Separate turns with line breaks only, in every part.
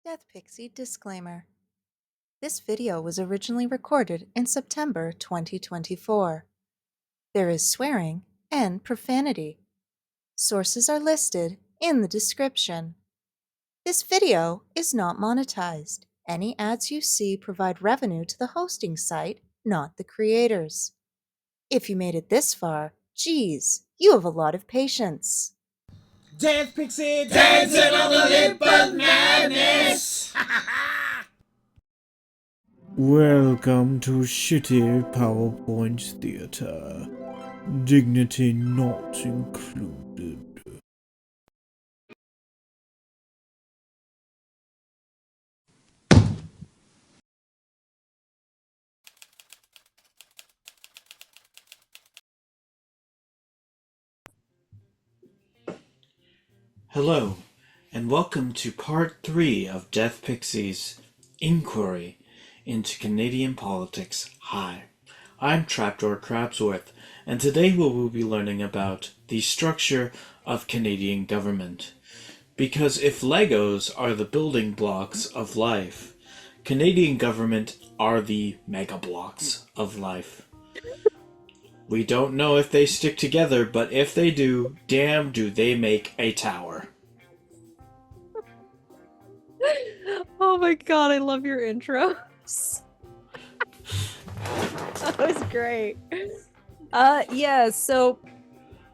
Deathpixie disclaimer. This video was originally recorded in September 2024. There is swearing and profanity. Sources are listed in the description. This video is not monetized. Any ads you see provide revenue to the hosting site, not the creators. If you made it this far, geez, you have a lot of patience.
Deathpixie dancing on the lip of madness!
Welcome to Shitty PowerPoint Theater. Dignity not included.
Hello, and welcome to Part 3 of Deathpixie's Inquiry into Canadian Politics. Hi, I'm Trapdoor Crabsworth, and today we will be learning about the structure of Canadian government. Because if Legos are the building blocks of life, Canadian government are the mega blocks of life. We don't know if they stick together, but if they do, damn do they make a tower.
Oh my god, I love your intros. That was great. Yeah, so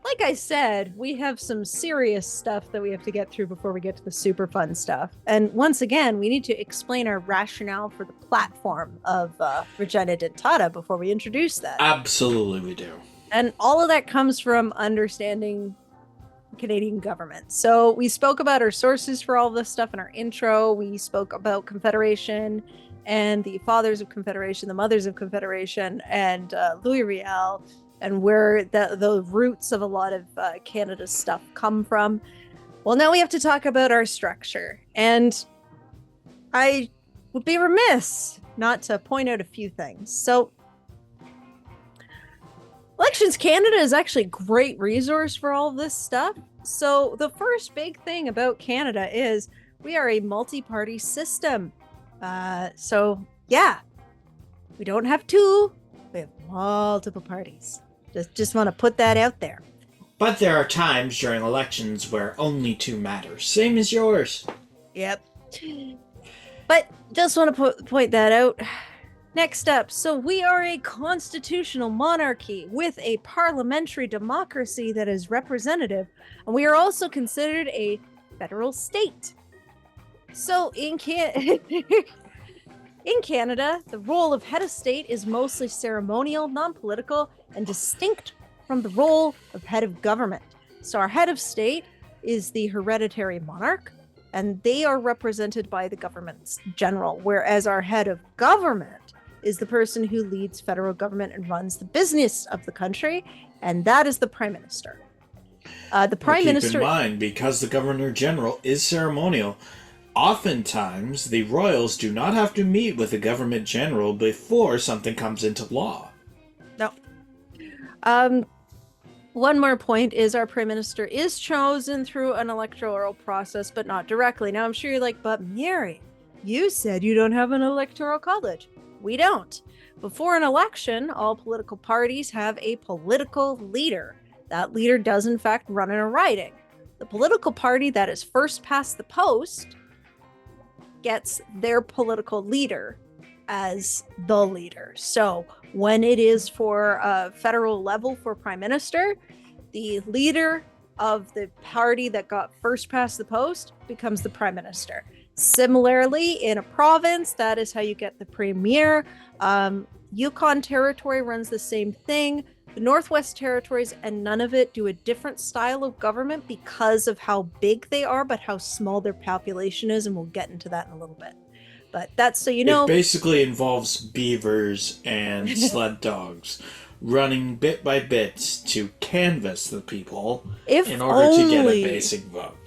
like I said, we have some serious stuff that we have to get through before we get to the super fun stuff. And once again, we need to explain our rationale for the platform of Regina Dentata before we introduce that.
Absolutely we do.
And all of that comes from understanding Canadian government. So we spoke about our sources for all this stuff in our intro. We spoke about Confederation and the fathers of Confederation, the mothers of Confederation, and Louis Riel, and where the roots of a lot of Canada's stuff come from. Well, now we have to talk about our structure. And I would be remiss not to point out a few things. So Elections Canada is actually a great resource for all of this stuff. So the first big thing about Canada is we are a multi-party system. So yeah, we don't have two, we have multiple parties. Just want to put that out there.
But there are times during elections where only two matter. Same as yours.
Yep. But just want to point that out. Next up, so we are a constitutional monarchy with a parliamentary democracy that is representative, and we are also considered a federal state. So in Canada, the role of head of state is mostly ceremonial, non-political, and distinct from the role of head of government. So our head of state is the hereditary monarch, and they are represented by the government general, whereas our head of government is the person who leads federal government and runs the business of the country, and that is the Prime Minister. The Prime Minister...
Keep in mind, because the Governor General is ceremonial, oftentimes the royals do not have to meet with the Government General before something comes into law.
No. One more point is our Prime Minister is chosen through an electoral process, but not directly. Now, I'm sure you're like, but Mary, you said you don't have an electoral college. We don't. Before an election, all political parties have a political leader. That leader does, in fact, run in a riding. The political party that is first past the post gets their political leader as the leader. So when it is for a federal level for Prime Minister, the leader of the party that got first past the post becomes the Prime Minister. Similarly, in a province, that is how you get the premier. Yukon Territory runs the same thing. The Northwest Territories and none of it do a different style of government because of how big they are, but how small their population is, and we'll get into that in a little bit. But that's so you know.
It basically involves beavers and sled dogs running bit by bit to canvass the people in order to get a basic vote.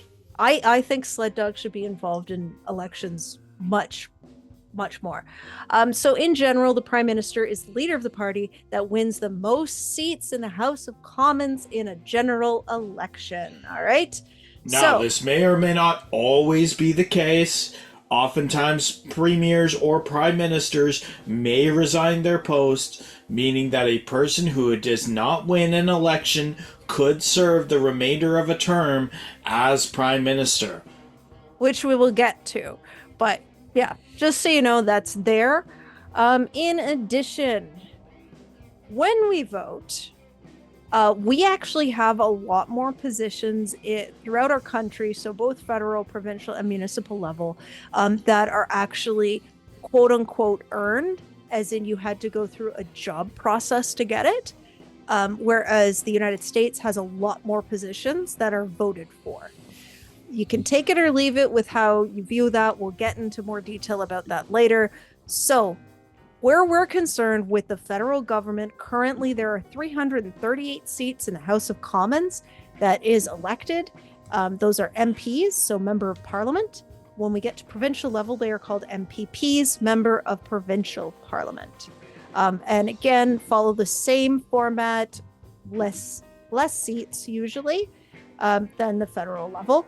I think sled dogs should be involved in elections much more. So in general, the Prime Minister is the leader of the party that wins the most seats in the House of Commons in a general election. All right?
Now, this may or may not always be the case. Oftentimes, premiers or prime ministers may resign their post, meaning that a person who does not win an election could serve the remainder of a term as prime minister.
Which we will get to. But yeah, just so you know, that's there. In addition, when we vote, we actually have a lot more positions throughout our country, so both federal, provincial, and municipal level, that are actually quote unquote earned, as in you had to go through a job process to get it, whereas the United States has a lot more positions that are voted for. You can take it or leave it with how you view that. We'll get into more detail about that later. So, where we're concerned with the federal government, currently there are 338 seats in the House of Commons that is elected. Those are MPs, so Member of Parliament. When we get to provincial level, they are called MPPs, Member of Provincial Parliament. And again, follow the same format, less seats usually than the federal level.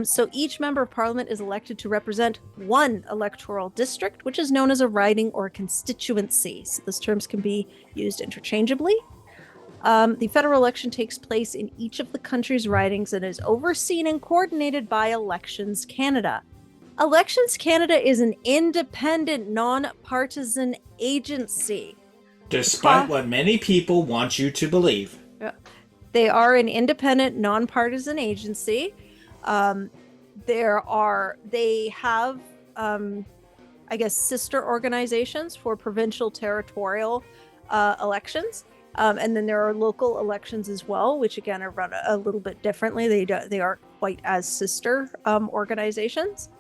So each member of parliament is elected to represent one electoral district, which is known as a riding or constituency. So those terms can be used interchangeably. The federal election takes place in each of the country's ridings and is overseen and coordinated by Elections Canada. Elections Canada is an independent, non-partisan agency.
Despite what many people want you to believe.
They are an independent, non-partisan agency. They have, I guess, sister organizations for provincial, territorial elections. And then there are local elections as well, which again are run a little bit differently. They aren't quite as sister organizations.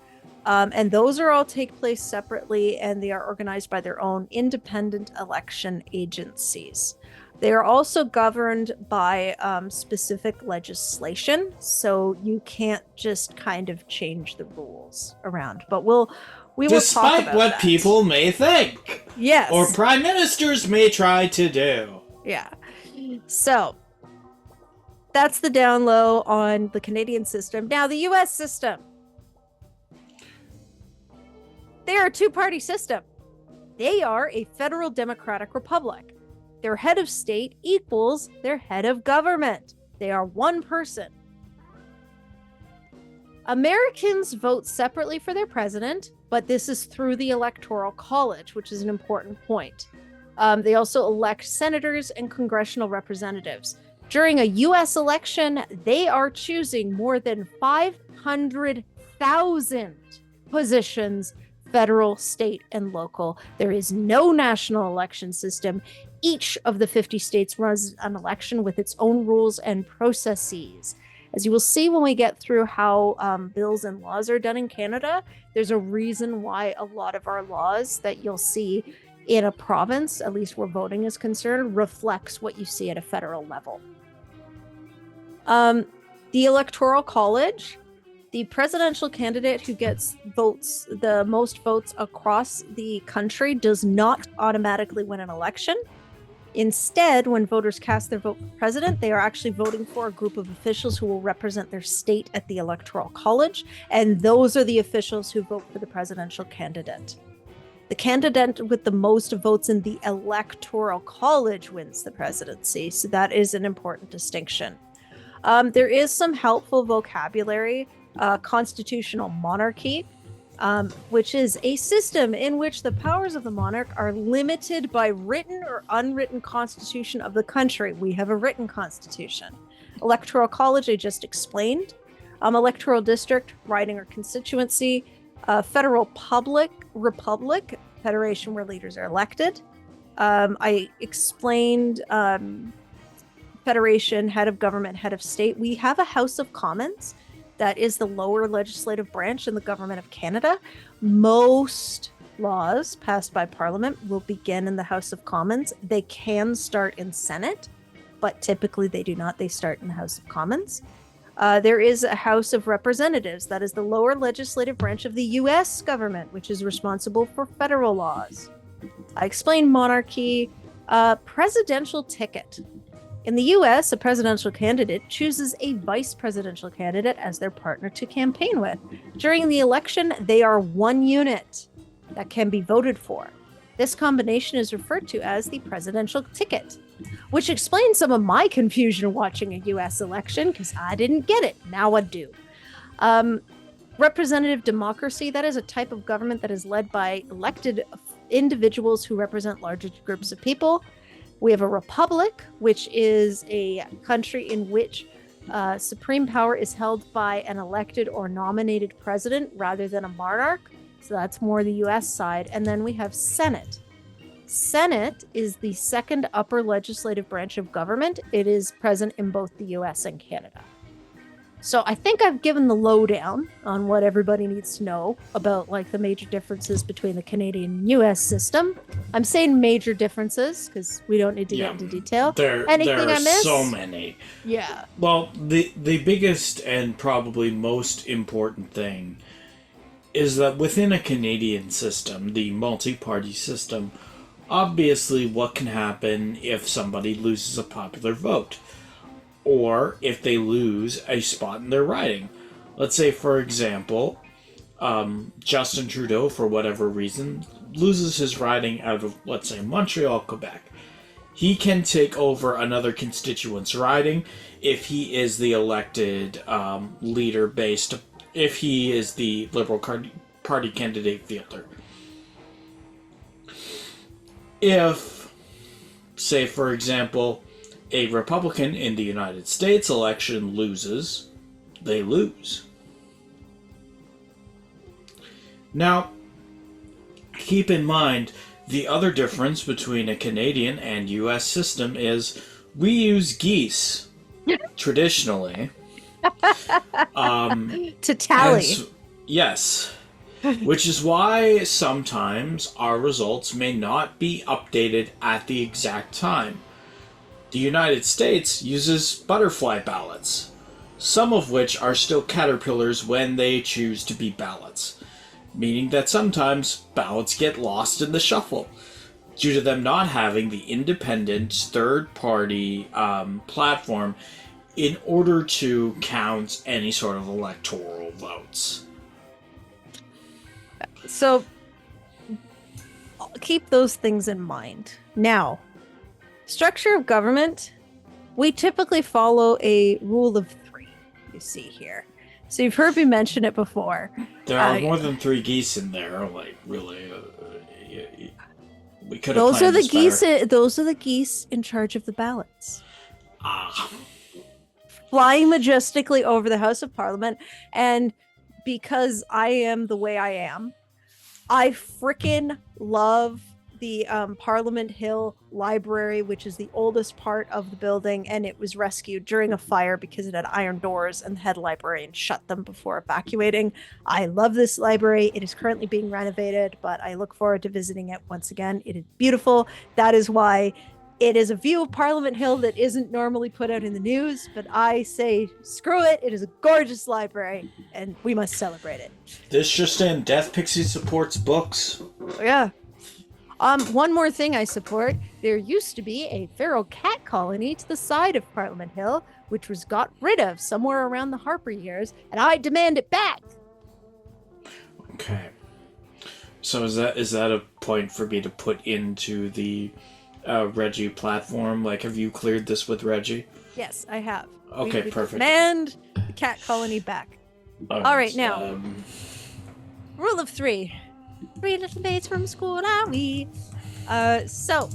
And those are all take place separately, and they are organized by their own independent election agencies. They are also governed by specific legislation, so you can't just kind of change the rules around. But we will talk about
Despite what
that.
people may think.
Yes.
Or prime ministers may try to do.
Yeah. So that's the down low on the Canadian system. Now, the U.S. system. They are a two-party system. They are a federal democratic republic. Their head of state equals their head of government. They are one person. Americans vote separately for their president, but this is through the Electoral College, which is an important point. They also elect senators and congressional representatives. During a U.S. election, they are choosing more than 500,000 positions, federal, state, and local. There is no national election system. Each of the 50 states runs an election with its own rules and processes. As you will see when we get through how bills and laws are done in Canada, there's a reason why a lot of our laws that you'll see in a province, at least where voting is concerned, reflects what you see at a federal level. The Electoral College, the presidential candidate who gets the most votes across the country, does not automatically win an election. Instead, when voters cast their vote for president, they are actually voting for a group of officials who will represent their state at the Electoral College, and those are the officials who vote for the presidential candidate. The candidate with the most votes in the Electoral College wins the presidency, so that is an important distinction. There is some helpful vocabulary. Constitutional monarchy, which is a system in which the powers of the monarch are limited by written or unwritten constitution of the country. We have a written constitution. Electoral college, I just explained. Electoral district, riding or constituency. Federal republic, federation where leaders are elected. I explained federation, head of government, head of state. We have a House of Commons. That is the lower legislative branch in the government of Canada. Most laws passed by Parliament will begin in the House of Commons. They can start in Senate, but typically they do not. They start in the House of Commons. There is a House of Representatives. That is the lower legislative branch of the U.S. government, which is responsible for federal laws. I explained monarchy. Presidential ticket. In the US, a presidential candidate chooses a vice presidential candidate as their partner to campaign with. During the election, they are one unit that can be voted for. This combination is referred to as the presidential ticket, which explains some of my confusion watching a US election because I didn't get it. Now I do. Representative democracy, that is a type of government that is led by elected individuals who represent larger groups of people. We have a republic, which is a country in which supreme power is held by an elected or nominated president rather than a monarch. So that's more the US side. And then we have Senate. Senate is the second upper legislative branch of government. It is present in both the US and Canada. So I think I've given the lowdown on what everybody needs to know about like the major differences between the Canadian and US system. I'm saying major differences because we don't need to get into detail. Anything
there
I
are
missed?
so many.
Yeah.
Well, the biggest and probably most important thing is that within a Canadian system, the multi-party system, obviously what can happen if somebody loses a popular vote, or if they lose a spot in their riding. Let's say, for example, Justin Trudeau, for whatever reason, loses his riding out of, let's say, Montreal, Quebec. He can take over another constituent's riding if he is the elected leader based, if he is the Liberal Party candidate fielder. If, say, for example, a Republican in the United States election loses, they lose. Now, keep in mind, the other difference between a Canadian and US system is we use geese, traditionally.
To tally.
Yes. Which is why sometimes our results may not be updated at the exact time. The United States uses butterfly ballots, some of which are still caterpillars when they choose to be ballots, meaning that sometimes ballots get lost in the shuffle due to them not having the independent third-party platform in order to count any sort of electoral votes.
So keep those things in mind. Now, structure of government, we typically follow a rule of three, you see here. So you've heard me mention it before.
There are more than 3 geese in there, like, really. We could have
those are the geese.
better.
Those are the geese in charge of the ballots.
Ah.
Flying majestically over the House of Parliament. And because I am the way I am, I freaking love the Parliament Hill Library, which is the oldest part of the building, and it was rescued during a fire because it had iron doors, and the head librarian shut them before evacuating. I love this library. It is currently being renovated, but I look forward to visiting it once again. It is beautiful. That is why it is a view of Parliament Hill that isn't normally put out in the news, but I say screw it. It is a gorgeous library, and we must celebrate it.
This just in, deathpixie supports books.
Yeah. One more thing I support. There used to be a feral cat colony to the side of Parliament Hill, which was got rid of somewhere around the Harper years, and I demand it back.
Okay. So is that a point for me to put into the Reggie platform? Like, have you cleared this with Reggie?
Yes, I have.
Okay,
we
perfect.
Demand the cat colony back. All right, now. Rule of 3. 3 little maids from school are we. So.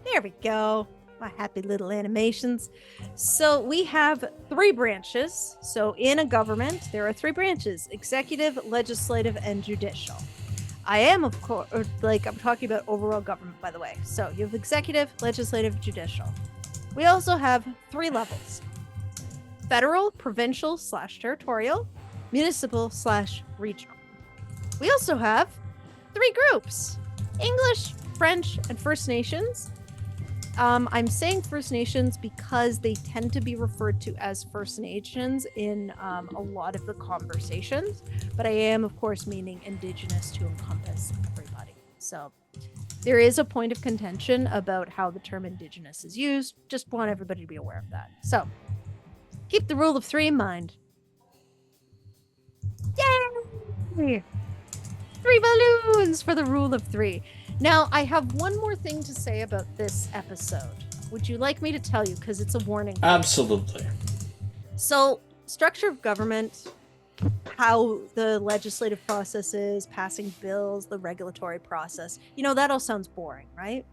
There we go. My happy little animations. So we have 3 branches. So in a government, there are 3 branches: executive, legislative, and judicial. I am, of course, I'm talking about overall government, by the way. So you have executive, legislative, judicial. We also have 3 levels: federal, provincial / territorial, municipal / regional. We also have 3 groups: English, French, and First Nations. I'm saying First Nations because they tend to be referred to as First Nations in a lot of the conversations, but I am, of course, meaning Indigenous to encompass everybody. So There is a point of contention about how the term Indigenous is used. Just want everybody to be aware of that. So, keep the rule of 3 in mind. Yay! 3 balloons for the rule of 3. Now, I have one more thing to say about this episode. Would you like me to tell you? Because it's a warning.
Absolutely.
So, structure of government, how the legislative process is, passing bills, the regulatory process, that all sounds boring, right?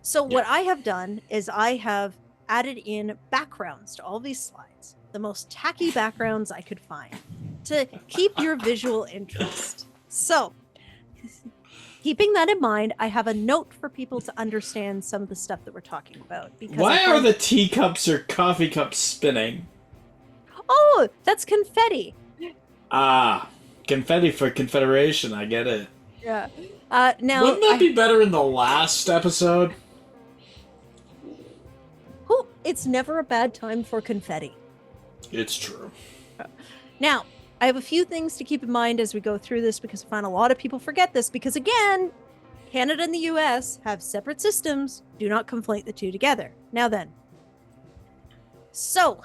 So what I have done is I have added in backgrounds to all these slides, the most tacky backgrounds I could find to keep your visual interest. So, keeping that in mind, I have a note for people to understand some of the stuff that we're talking about. Because
why are the teacups or coffee cups spinning?
Oh, that's confetti.
Ah, confetti for Confederation. I get it.
Yeah. Now,
wouldn't that be better in the last episode?
Oh, it's never a bad time for confetti.
It's true.
Now, I have a few things to keep in mind as we go through this because I find a lot of people forget this because, again, Canada and the US have separate systems. Do not conflate the two together. Now then. So,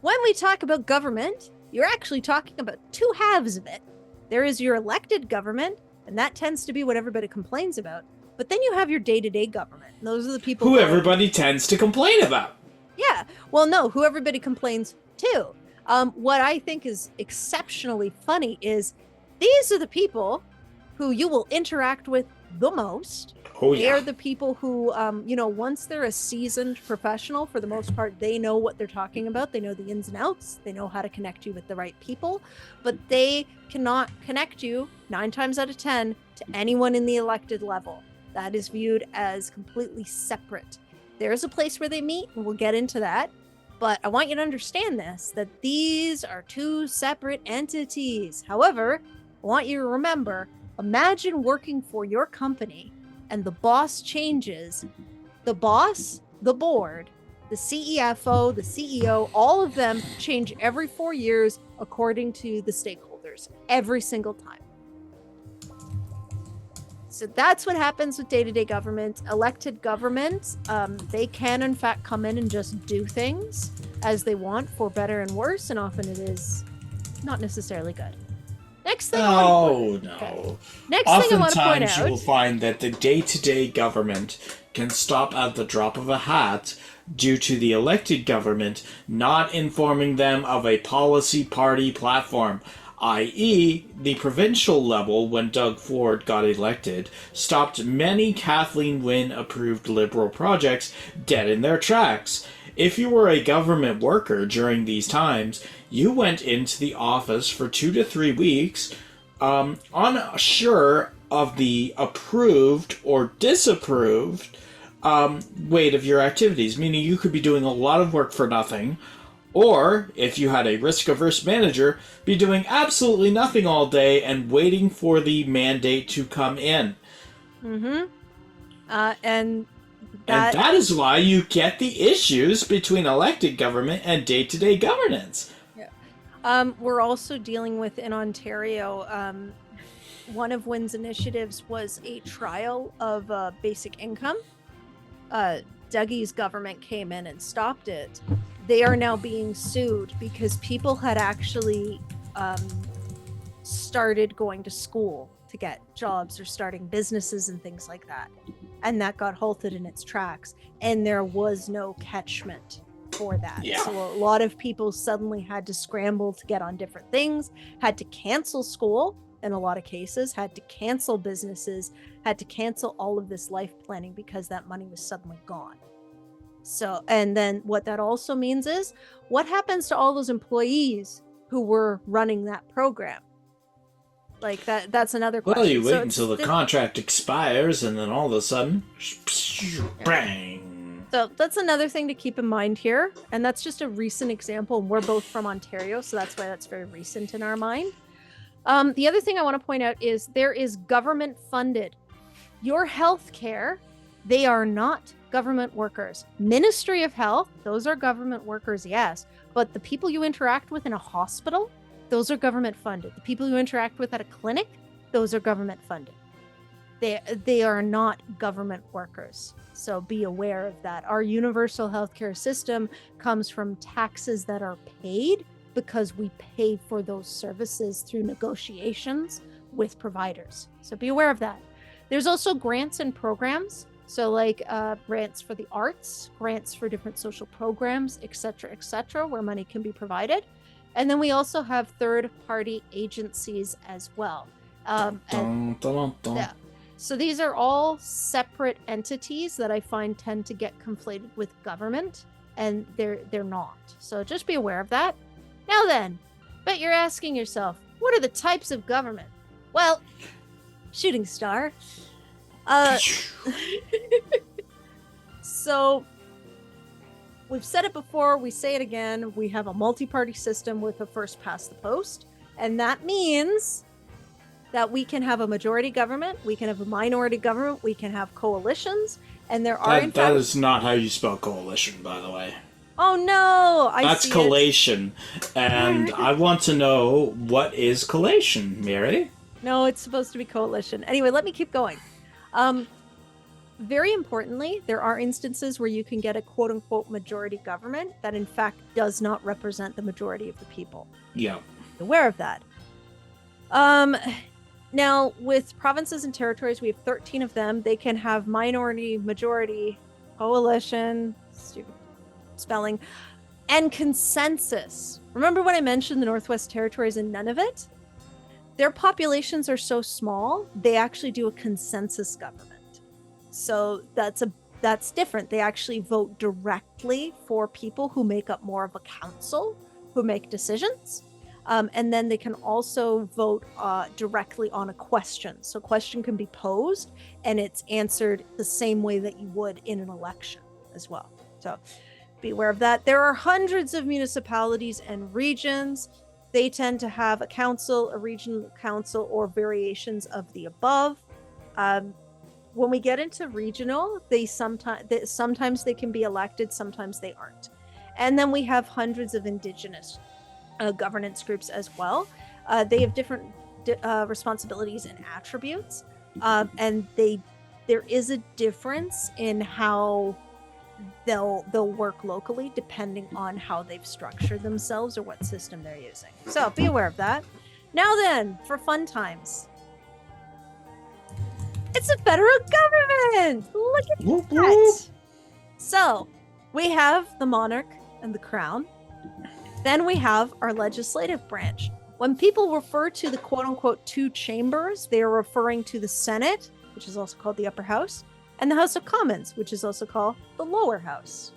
when we talk about government, you're actually talking about 2 halves of it. There is your elected government, and that tends to be what everybody complains about. But then you have your day-to-day government. And those are the people
who everybody tends to complain about.
Yeah. Well, no, who everybody complains to. What I think is exceptionally funny is these are the people who you will interact with the most.
Oh, yeah.
They are the people who, once they're a seasoned professional, for the most part, they know what they're talking about. They know the ins and outs. They know how to connect you with the right people. But they cannot connect you 9 times out of 10 to anyone in the elected level. That is viewed as completely separate. There's a place where they meet, and we'll get into that. But I want you to understand this, that these are 2 separate entities. However, I want you to remember, imagine working for your company and the boss changes. The boss, the board, the CEFO, the CEO, all of them change every 4 years according to the stakeholders, every single time. So that's what happens with day-to-day government. Elected government, they can in fact come in and just do things as they want, for better and worse, and often it is not necessarily good. Next thing I want to point
Oftentimes
out,
you will find that the day-to-day government can stop at the drop of a hat due to the elected government not informing them of a policy party platform, i.e., the provincial level, when Doug Ford got elected, stopped many Kathleen Wynne-approved Liberal projects dead in their tracks. If you were a government worker during these times, you went into the office for 2 to 3 weeks, unsure of the approved or disapproved weight of your activities, meaning you could be doing a lot of work for nothing, or, if you had a risk-averse manager, be doing absolutely nothing all day and waiting for the mandate to come in.
Mm-hmm. And
that is why you get the issues between elected government and day-to-day governance.
Yeah. We're also dealing with, in Ontario, one of Wynn's initiatives was a trial of basic income. Dougie's government came in and stopped it. They are now being sued because people had actually started going to school to get jobs or starting businesses and things like that. And that got halted in its tracks. And there was no catchment for that.
Yeah.
So a lot of people suddenly had to scramble to get on different things, had to cancel school in a lot of cases, had to cancel businesses, had to cancel all of this life planning because that money was suddenly gone. So, and then what that also means is, what happens to all those employees who were running that program? Like that's another question.
Well, you wait until the contract expires and then all of a sudden, bang.
So that's another thing to keep in mind here. And that's just a recent example. We're both from Ontario, so that's why that's very recent in our mind. The other thing I want to point out is there is government funded. Your healthcare, they are not government workers. Ministry of Health, those are government workers, yes. But the people you interact with in a hospital, those are government funded. The people you interact with at a clinic, those are government funded. They are not government workers. So be aware of that. Our universal healthcare system comes from taxes that are paid because we pay for those services through negotiations with providers. So be aware of that. There's also grants and programs. So like grants for the arts, grants for different social programs, etc., where money can be provided. And then we also have third-party agencies as well. Yeah. So these are all separate entities that I find tend to get conflated with government, and they're not. So just be aware of that. Now then, bet you're asking yourself, what are the types of government? Well, shooting star. So we've said it before, we say it again, we have a multi-party system with a first past the post, and that means that we can have a majority government, we can have a minority government, we can have coalitions, and there are
that is not how you spell coalition, by the way.
Oh no,
That's collation, and I want to know, what is collation, Mary?
No, it's supposed to be coalition. Anyway, let me keep going. Very importantly, there are instances where you can get a quote-unquote majority government that in fact does not represent the majority of the people.
Yeah.
Be aware of that. Now, with provinces and territories, we have 13 of them. They can have minority, majority, coalition, stupid spelling, and consensus. Remember when I mentioned the Northwest Territories and Nunavut? Their populations are so small, they actually do a consensus government. So that's different. They actually vote directly for people who make up more of a council, who make decisions. And then they can also vote directly on a question. So a question can be posed and it's answered the same way that you would in an election as well. So be aware of that. There are hundreds of municipalities and regions. They tend to have a council, a regional council, or variations of the above. When we get into regional, sometimes they can be elected, sometimes they aren't. And then we have hundreds of Indigenous governance groups as well. They have different responsibilities and attributes, and there is a difference in how they'll work locally depending on how they've structured themselves or what system they're using. So be aware of that. Now then, for fun times. It's a federal government! Look at that! So, we have the monarch and the crown. Then we have our legislative branch. When people refer to the quote-unquote two chambers, they are referring to the Senate, which is also called the upper house, and the House of Commons, which is also called the lower house.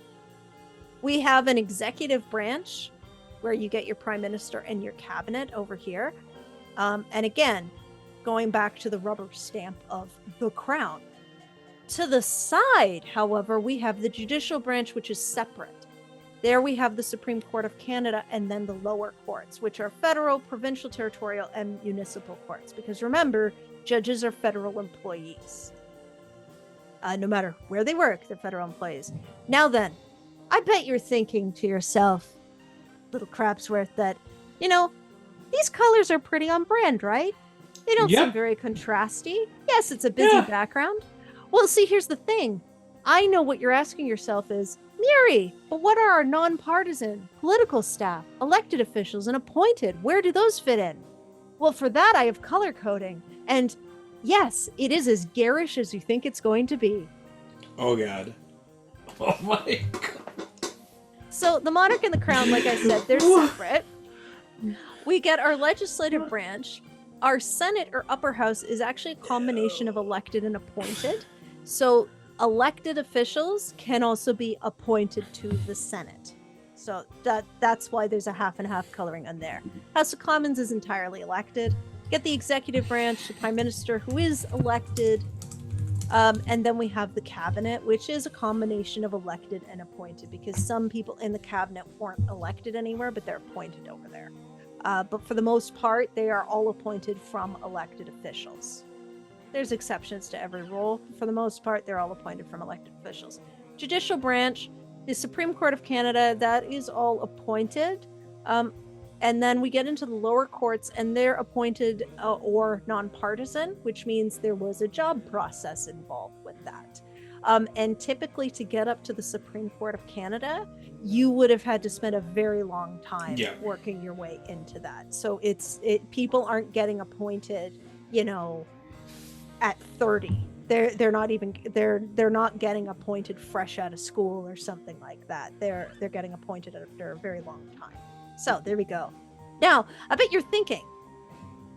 We have an executive branch, where you get your prime minister and your cabinet over here. And again, going back to the rubber stamp of the crown. To the side, however, we have the judicial branch, which is separate. There we have the Supreme Court of Canada and then the lower courts, which are federal, provincial, territorial, and municipal courts. Because remember, judges are federal employees. No matter where they work, they're federal employees. Now then, I bet you're thinking to yourself, little Crabsworth, that, these colors are pretty on brand, right? They don't seem very contrasty. Yes, it's a busy background. Well, see, here's the thing. I know what you're asking yourself is, Mary, but what are our nonpartisan, political staff, elected officials, and appointed? Where do those fit in? Well, for that, I have color coding. And yes, it is as garish as you think it's going to be.
Oh, God. Oh, my God.
So the monarch and the crown, like I said, they're separate. We get our legislative branch. Our Senate or upper house is actually a combination of elected and appointed. So elected officials can also be appointed to the Senate. So that's why there's a half and half coloring on there. House of Commons is entirely elected. Get the executive branch, the prime minister, who is elected. And then we have the cabinet, which is a combination of elected and appointed, because some people in the cabinet weren't elected anywhere, but they're appointed over there. But for the most part, they are all appointed from elected officials. There's exceptions to every rule. For the most part, they're all appointed from elected officials. Judicial branch, the Supreme Court of Canada, that is all appointed. And then we get into the lower courts, and they're appointed or nonpartisan, which means there was a job process involved with that. And typically, to get up to the Supreme Court of Canada, you would have had to spend a very long time working your way into that. So people aren't getting appointed, at 30. They're not getting appointed fresh out of school or something like that. They're getting appointed after a very long time. So there we go. Now, I bet you're thinking,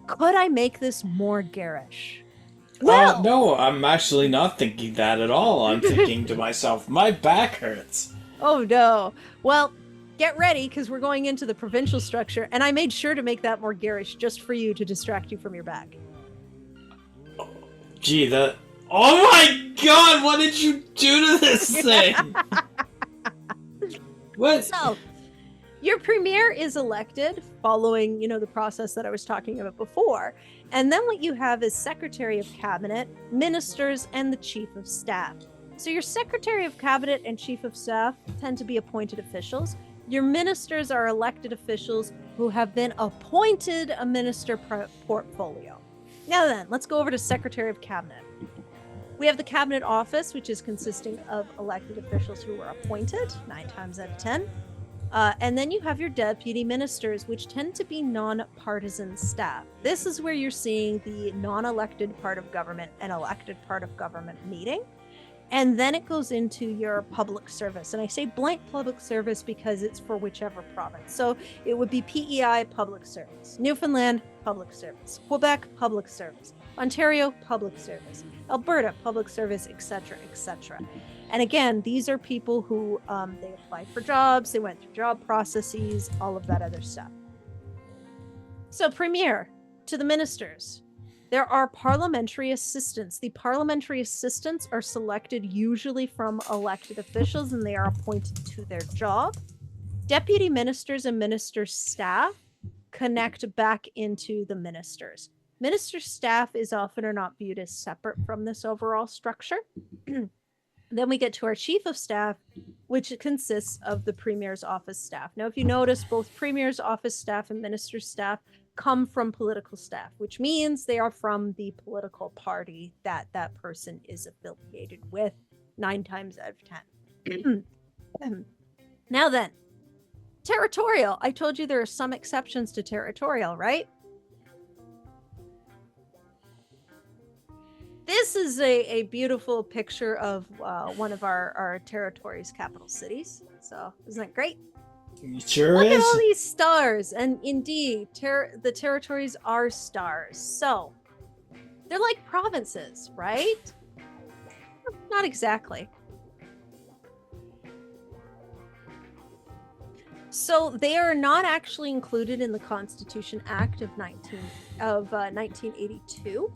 could I make this more garish?
Well, no, I'm actually not thinking that at all. I'm thinking to myself, my back hurts.
Oh no. Well, get ready, because we're going into the provincial structure, and I made sure to make that more garish just for you, to distract you from your back.
Gee, oh my god, what did you do to this thing? What?
So, your premier is elected following, the process that I was talking about before. And then what you have is Secretary of Cabinet, ministers, and the Chief of Staff. So your Secretary of Cabinet and Chief of Staff tend to be appointed officials. Your ministers are elected officials who have been appointed a minister portfolio. Now then, let's go over to Secretary of Cabinet. We have the Cabinet Office, which is consisting of elected officials who were appointed 9 times out of 10. And then you have your deputy ministers, which tend to be non-partisan staff. This is where you're seeing the non-elected part of government and elected part of government meeting. And then it goes into your public service. And I say blank public service because it's for whichever province. So it would be PEI, public service. Newfoundland, public service. Quebec, public service. Ontario, public service. Alberta, public service, etc., etc. And again, these are people who they applied for jobs, they went through job processes, all of that other stuff. So premier, to the ministers. There are parliamentary assistants. The parliamentary assistants are selected usually from elected officials, and they are appointed to their job. Deputy ministers and minister staff connect back into the ministers. Minister staff is often or not viewed as separate from this overall structure. Then we get to our chief of staff, which consists of the premier's office staff. Now, if you notice, both premier's office staff and minister's staff come from political staff, which means they are from the political party that that person is affiliated with 9 times out of 10. Now then, territorial. I told you there are some exceptions to territorial, right? This is a beautiful picture of one of our territory's capital cities. So isn't that great?
It sure
Look
is.
at all these stars. And indeed, the territories are stars. So they're like provinces, right? Not exactly. So they are not actually included in the Constitution Act of 1982,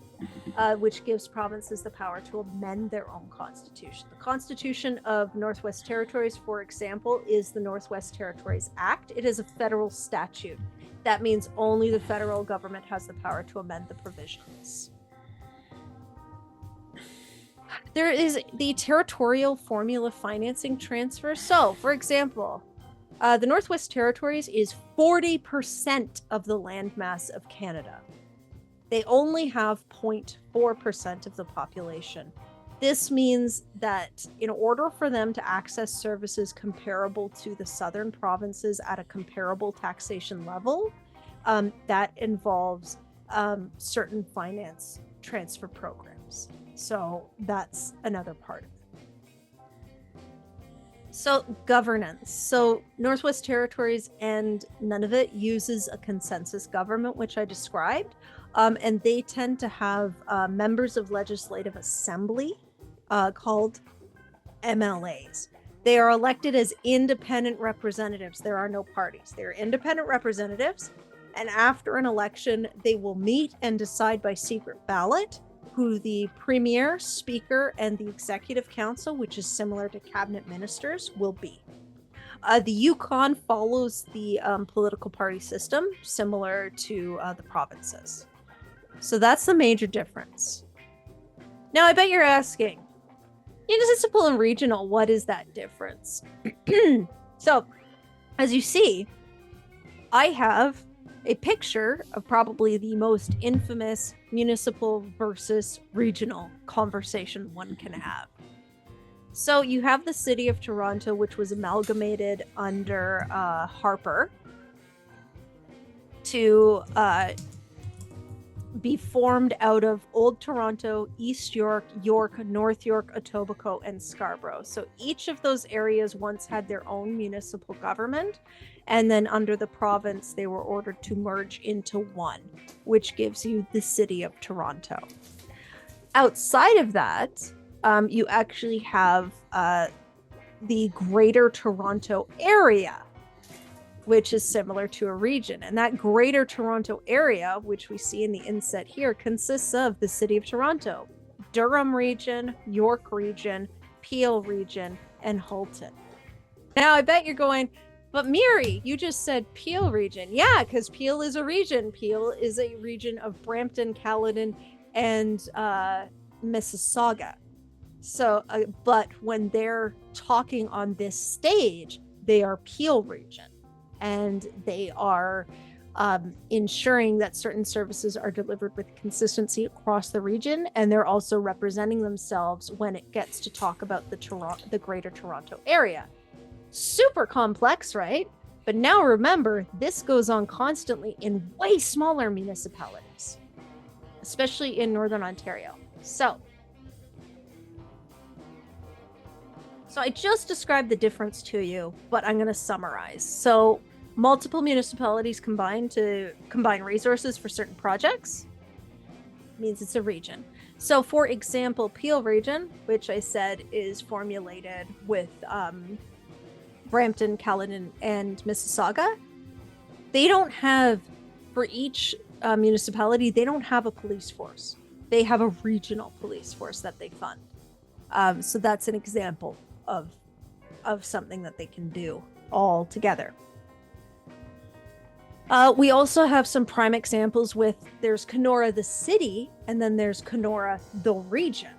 which gives provinces the power to amend their own constitution. The Constitution of Northwest Territories, for example, is the Northwest Territories Act. It is a federal statute. That means only the federal government has the power to amend the provisions. There is the territorial formula financing transfer. So, for example, the Northwest Territories is 40% of the landmass of Canada. They only have 0.4% of the population. This means that in order for them to access services comparable to the southern provinces at a comparable taxation level, that involves certain finance transfer programs. So that's another part of it. So governance. So Northwest Territories and Nunavut uses a consensus government, which I described, and they tend to have members of legislative assembly called MLAs. They are elected as independent representatives. There are no parties. They're independent representatives, and after an election, they will meet and decide by secret ballot who the premier, speaker, and the executive council, which is similar to cabinet ministers, will be. The Yukon follows the political party system, similar to the provinces. So that's the major difference. Now, I bet you're asking, municipal and regional, what is that difference? So, as you see, I have a picture of probably the most infamous municipal versus regional conversation one can have. So you have the city of Toronto, which was amalgamated under Harper to be formed out of Old Toronto, East York, York, North York, Etobicoke, and Scarborough. So each of those areas once had their own municipal government, and then under the province, they were ordered to merge into one, which gives you the city of Toronto. Outside of that, you actually have the Greater Toronto Area, which is similar to a region. And that Greater Toronto Area, which we see in the inset here, consists of the City of Toronto, Durham Region, York Region, Peel Region, and Halton. Now, I bet you're going, but Miri, you just said Peel Region. Yeah, because Peel is a region. Peel is a region of Brampton, Caledon, and Mississauga. So, but when they're talking on this stage, they are Peel Region. And they are ensuring that certain services are delivered with consistency across the region, and they're also representing themselves when it gets to talk about the Greater Toronto Area. Super complex, right? But now remember, this goes on constantly in way smaller municipalities, especially in Northern Ontario. So I just described the difference to you, but I'm going to summarize. So multiple municipalities combine resources for certain projects means it's a region. So for example, Peel Region, which I said is formulated with Brampton, Caledon, and Mississauga, they don't have, for each municipality, they don't have a police force. They have a regional police force that they fund. So that's an example of something that they can do all together. We also have some prime examples with, there's Kenora the city, and then there's Kenora the region.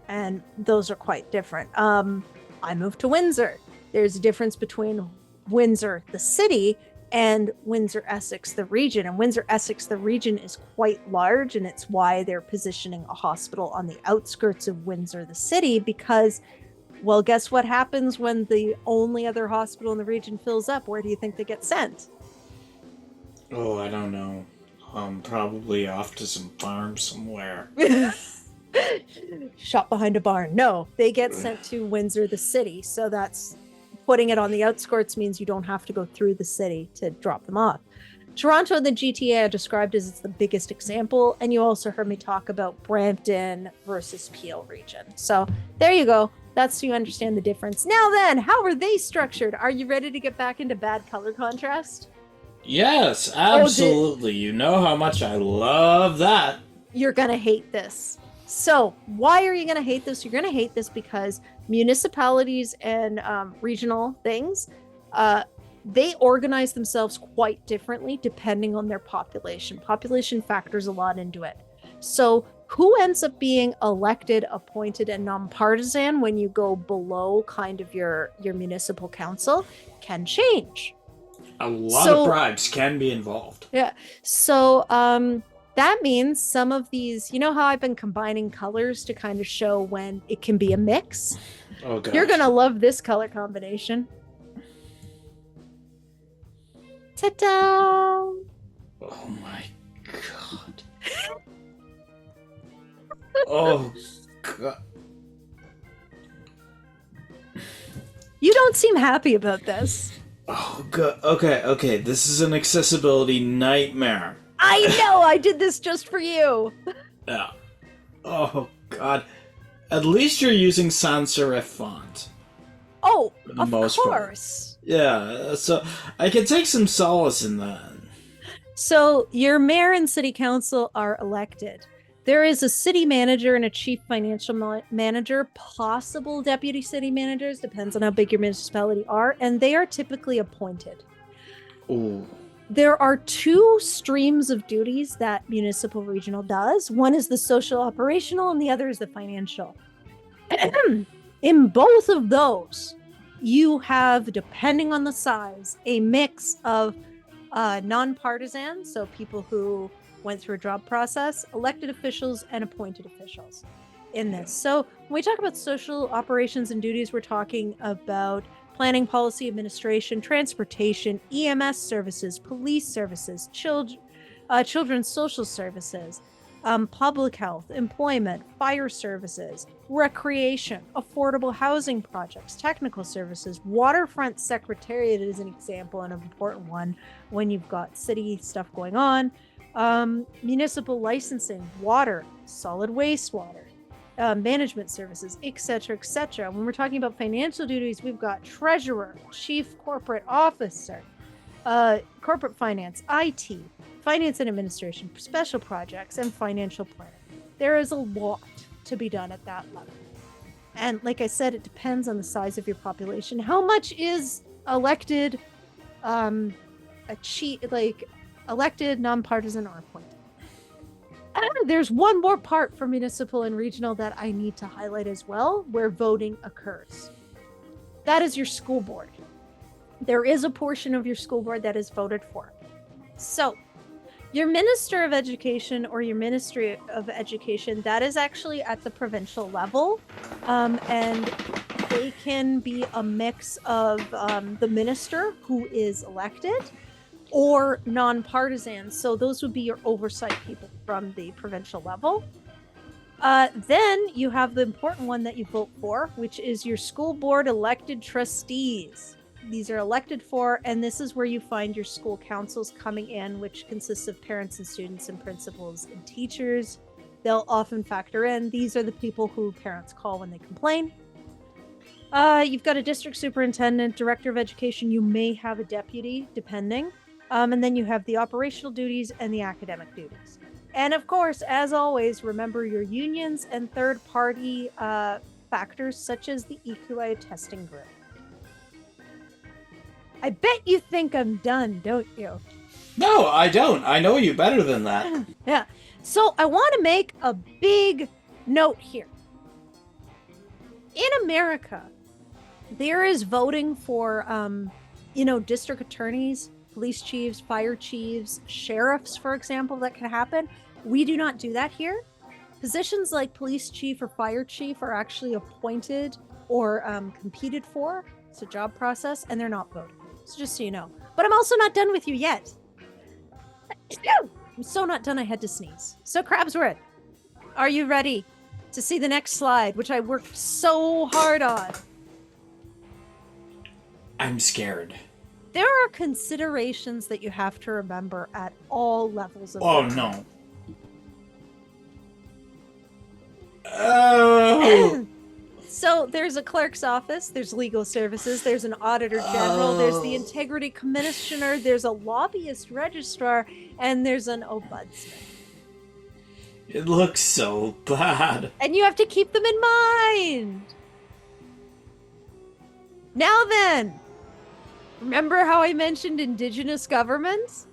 And those are quite different. I moved to Windsor. There's a difference between Windsor the city and Windsor Essex the region. And Windsor Essex the region is quite large, and it's why they're positioning a hospital on the outskirts of Windsor the city, because, well, guess what happens when the only other hospital in the region fills up? Where do you think they get sent?
Oh, I don't know. Probably off to some farm somewhere.
Shot behind a barn. No, they get sent to Windsor the city. So that's, putting it on the outskirts means you don't have to go through the city to drop them off. Toronto and the GTA are described as it's the biggest example. And you also heard me talk about Brampton versus Peel region. So there you go. That's so you understand the difference. Now then, how are they structured? Are you ready to get back into bad color contrast?
Yes, absolutely. You know how much I love that.
You're going to hate this. So why are you going to hate this? You're going to hate this because municipalities and regional things, they organize themselves quite differently depending on their population. Population factors a lot into it. So who ends up being elected, appointed, and nonpartisan when you go below kind of your municipal council can change.
A lot of bribes can be involved.
Yeah. So that means some of these, you know how I've been combining colors to kind of show when it can be a mix?
Oh, gosh.
You're going to love this color combination. Ta-da!
Oh, my God. Oh, God.
You don't seem happy about this.
Oh, God. Okay. This is an accessibility nightmare.
I know! I did this just for you!
Yeah. Oh, God. At least you're using sans serif font.
Oh, of
course.
Part.
Yeah, so I can take some solace in that.
So your mayor and city council are elected. There is a city manager and a chief financial manager, possible deputy city managers, depends on how big your municipality are, and they are typically appointed.
Ooh.
There are two streams of duties that municipal regional does. One is the social operational and the other is the financial. In both of those, you have, depending on the size, a mix of non-partisan, so people who went through a job process, elected officials, and appointed officials in this. So when we talk about social operations and duties, we're talking about planning, policy, administration, transportation, EMS services, police services, children's social services, public health, employment, fire services, recreation, affordable housing projects, technical services, waterfront secretariat is an example and an important one when you've got city stuff going on, municipal licensing, water, solid wastewater, management services, etc., etc. When we're talking about financial duties, we've got treasurer, chief corporate officer, corporate finance, IT, finance and administration, special projects, and financial planning. There is a lot to be done at that level. And like I said, it depends on the size of your population. How much is elected, elected, nonpartisan, or appointed? There's one more part for municipal and regional that I need to highlight as well, where voting occurs. That is your school board. There is a portion of your school board that is voted for. So, your Minister of Education or your Ministry of Education, that is actually at the provincial level, and they can be a mix of the minister who is elected or nonpartisan. So those would be your oversight people from the provincial level. Then you have the important one that you vote for, which is your school board elected trustees. These are elected for, and this is where you find your school councils coming in, which consists of parents and students and principals and teachers. They'll often factor in. These are the people who parents call when they complain. You've got a district superintendent, director of education. You may have a deputy, depending. And then you have the operational duties and the academic duties. And of course, as always, remember your unions and third-party factors, such as the EQI testing group. I bet you think I'm done, don't you?
No, I don't. I know you better than that.
Yeah. So I want to make a big note here. In America, there is voting for, district attorneys, police chiefs, fire chiefs, sheriffs, for example, that can happen. We do not do that here. Positions like police chief or fire chief are actually appointed or competed for. It's a job process, and they're not voted. So just so you know. But I'm also not done with you yet. I'm so not done I had to sneeze. So Crabsworth, are you ready to see the next slide, which I worked so hard on?
I'm scared.
There are considerations that you have to remember at all levels of
voting. No. Oh.
So there's a clerk's office, there's legal services, there's an auditor general, there's the integrity commissioner, there's a lobbyist registrar, and there's an ombudsman.
It looks so bad.
And you have to keep them in mind. Now then, remember how I mentioned Indigenous governments?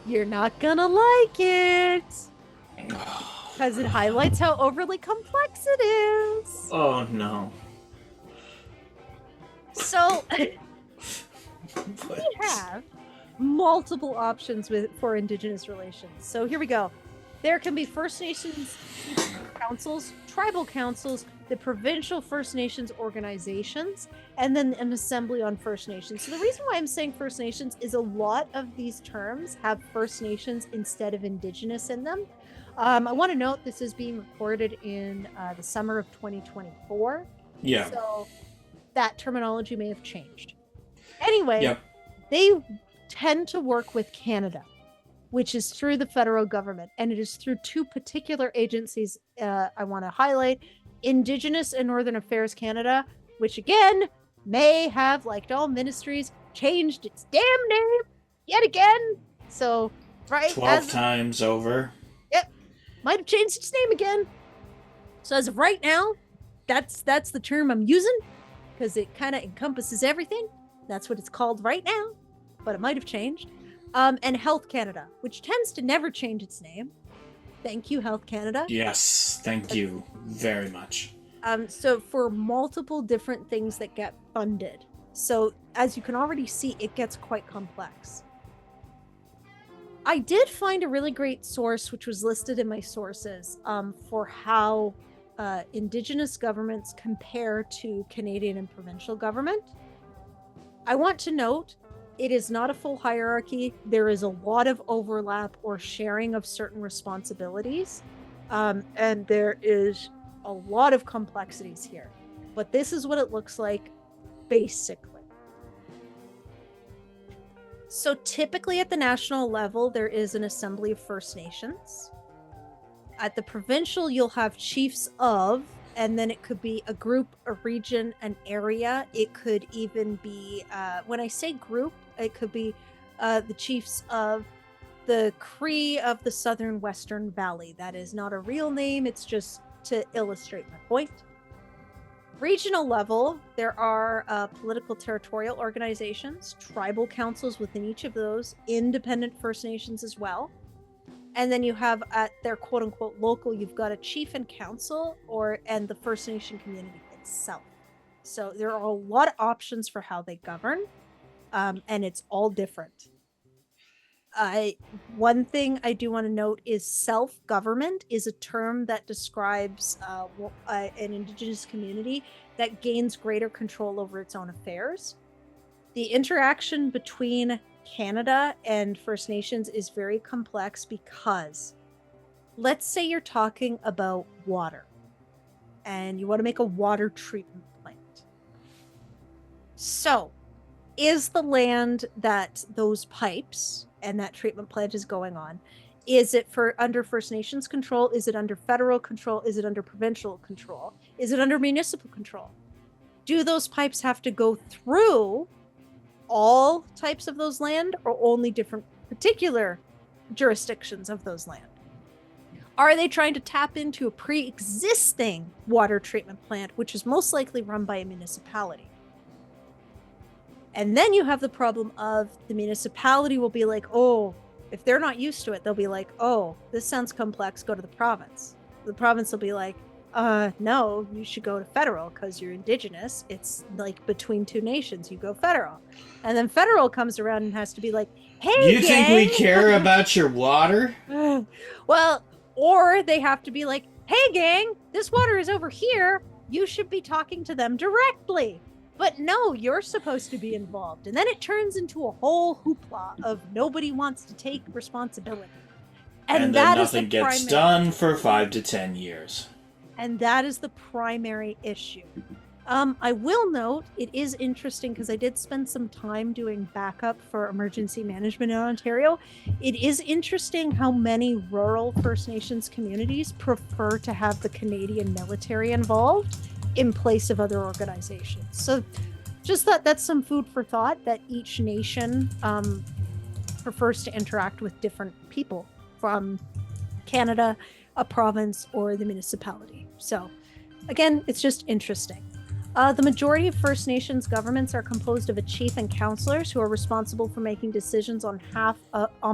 You're not gonna like it. Because it highlights how overly complex it is.
Oh, no.
So, we have multiple options for Indigenous relations. So here we go. There can be First Nations councils, tribal councils, the provincial First Nations organizations, and then an assembly on First Nations. So the reason why I'm saying First Nations is a lot of these terms have First Nations instead of Indigenous in them. I want to note this is being recorded in the summer of 2024.
Yeah.
So that terminology may have changed. Anyway,
yep.
They tend to work with Canada, which is through the federal government. And it is through two particular agencies I want to highlight. Indigenous and Northern Affairs Canada, which again may have, like all ministries, changed its damn name yet again. So, right?
12 times over.
Yep. Might have changed its name again. So as of right now, that's the term I'm using because it kind of encompasses everything. That's what it's called right now, but it might have changed. And Health Canada, which tends to never change its name. Thank you, Health Canada.
Yes, thank you very much.
So for multiple different things that get funded. So as you can already see, it gets quite complex. I did find a really great source, which was listed in my sources, for how Indigenous governments compare to Canadian and provincial government. I want to note, it is not a full hierarchy. There is a lot of overlap or sharing of certain responsibilities, and there is a lot of complexities here. But this is what it looks like, basically. So typically at the national level, there is an Assembly of First Nations. At the provincial, you'll have chiefs of, and then it could be a group, a region, an area. It could even be, when I say group, it could be the chiefs of the Cree of the Southern Western Valley. That is not a real name. It's just to illustrate my point. Regional level, there are political territorial organizations, tribal councils within each of those, independent First Nations as well. And then you have at their quote unquote local, you've got a chief and council and the First Nation community itself. So there are a lot of options for how they govern, and it's all different. One thing I do want to note is self-government is a term that describes an Indigenous community that gains greater control over its own affairs. The interaction between Canada and First Nations is very complex because let's say you're talking about water and you want to make a water treatment plant. So is the land that those pipes and that treatment plant is going on, is it under First Nations control? Is it under federal control? Is it under provincial control? Is it under municipal control? Do those pipes have to go through all types of those land or only different particular jurisdictions of those land? Are they trying to tap into a pre-existing water treatment plant, which is most likely run by a municipality? And then you have the problem of the municipality will be like, oh, if they're not used to it, they'll be like, oh, this sounds complex, go to the province. The province will be like, no, you should go to federal because you're Indigenous. It's like between two nations, you go federal. And then federal comes around and has to be like, hey,
You think we care about your water?
Well, or they have to be like, hey, gang, this water is over here. You should be talking to them directly. But no, you're supposed to be involved. And then it turns into a whole hoopla of nobody wants to take responsibility.
And then nothing gets done for 5 to 10 years.
And that is the primary issue. I will note, it is interesting because I did spend some time doing backup for emergency management in Ontario. It is interesting how many rural First Nations communities prefer to have the Canadian military involved in place of other organizations. So just thought that's some food for thought, that each nation prefers to interact with different people from Canada, a province, or the municipality. So again, it's just interesting. The majority of First Nations governments are composed of a chief and councillors who are responsible for making decisions on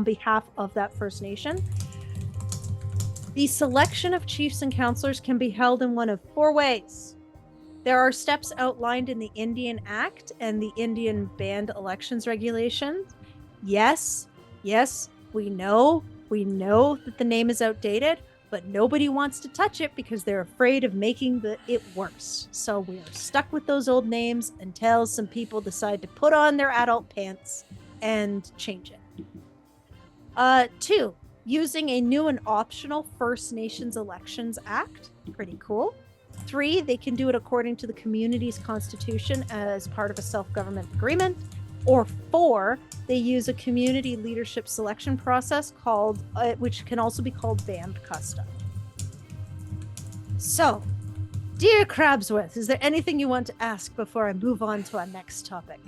behalf of that First Nation. The selection of chiefs and councillors can be held in one of 4 ways. There are steps outlined in the Indian Act and the Indian Band Elections Regulations. Yes, we know that the name is outdated, but nobody wants to touch it because they're afraid of making it worse. So we are stuck with those old names until some people decide to put on their adult pants and change it. 2, using a new and optional First Nations Elections Act. Pretty cool. 3, they can do it according to the community's constitution as part of a self-government agreement. Or 4, they use a community leadership selection process called, which can also be called band custom. So, dear Crabsworth, is there anything you want to ask before I move on to our next topic?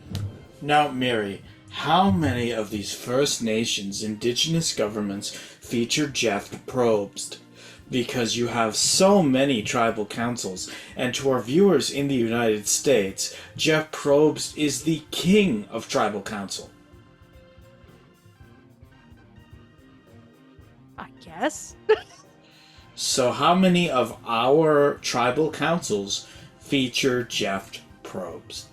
Now, Mary, how many of these First Nations Indigenous governments feature Jeff Probst? Because you have so many tribal councils, and to our viewers in the United States, Jeff Probst is the king of tribal council.
I guess.
So how many of our tribal councils feature Jeff Probst?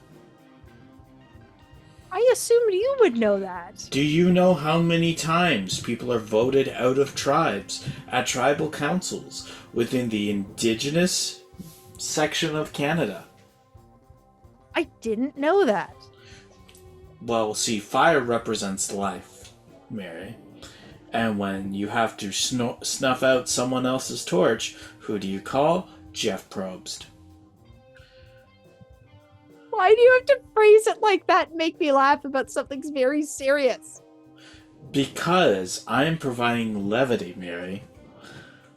I assumed you would know that.
Do you know how many times people are voted out of tribes at tribal councils within the Indigenous section of Canada?
I didn't know that.
Well, see, fire represents life, Mary. And when you have to snuff out someone else's torch, who do you call? Jeff Probst.
Why do you have to phrase it like that and make me laugh about something very serious?
Because I'm providing levity, Mary.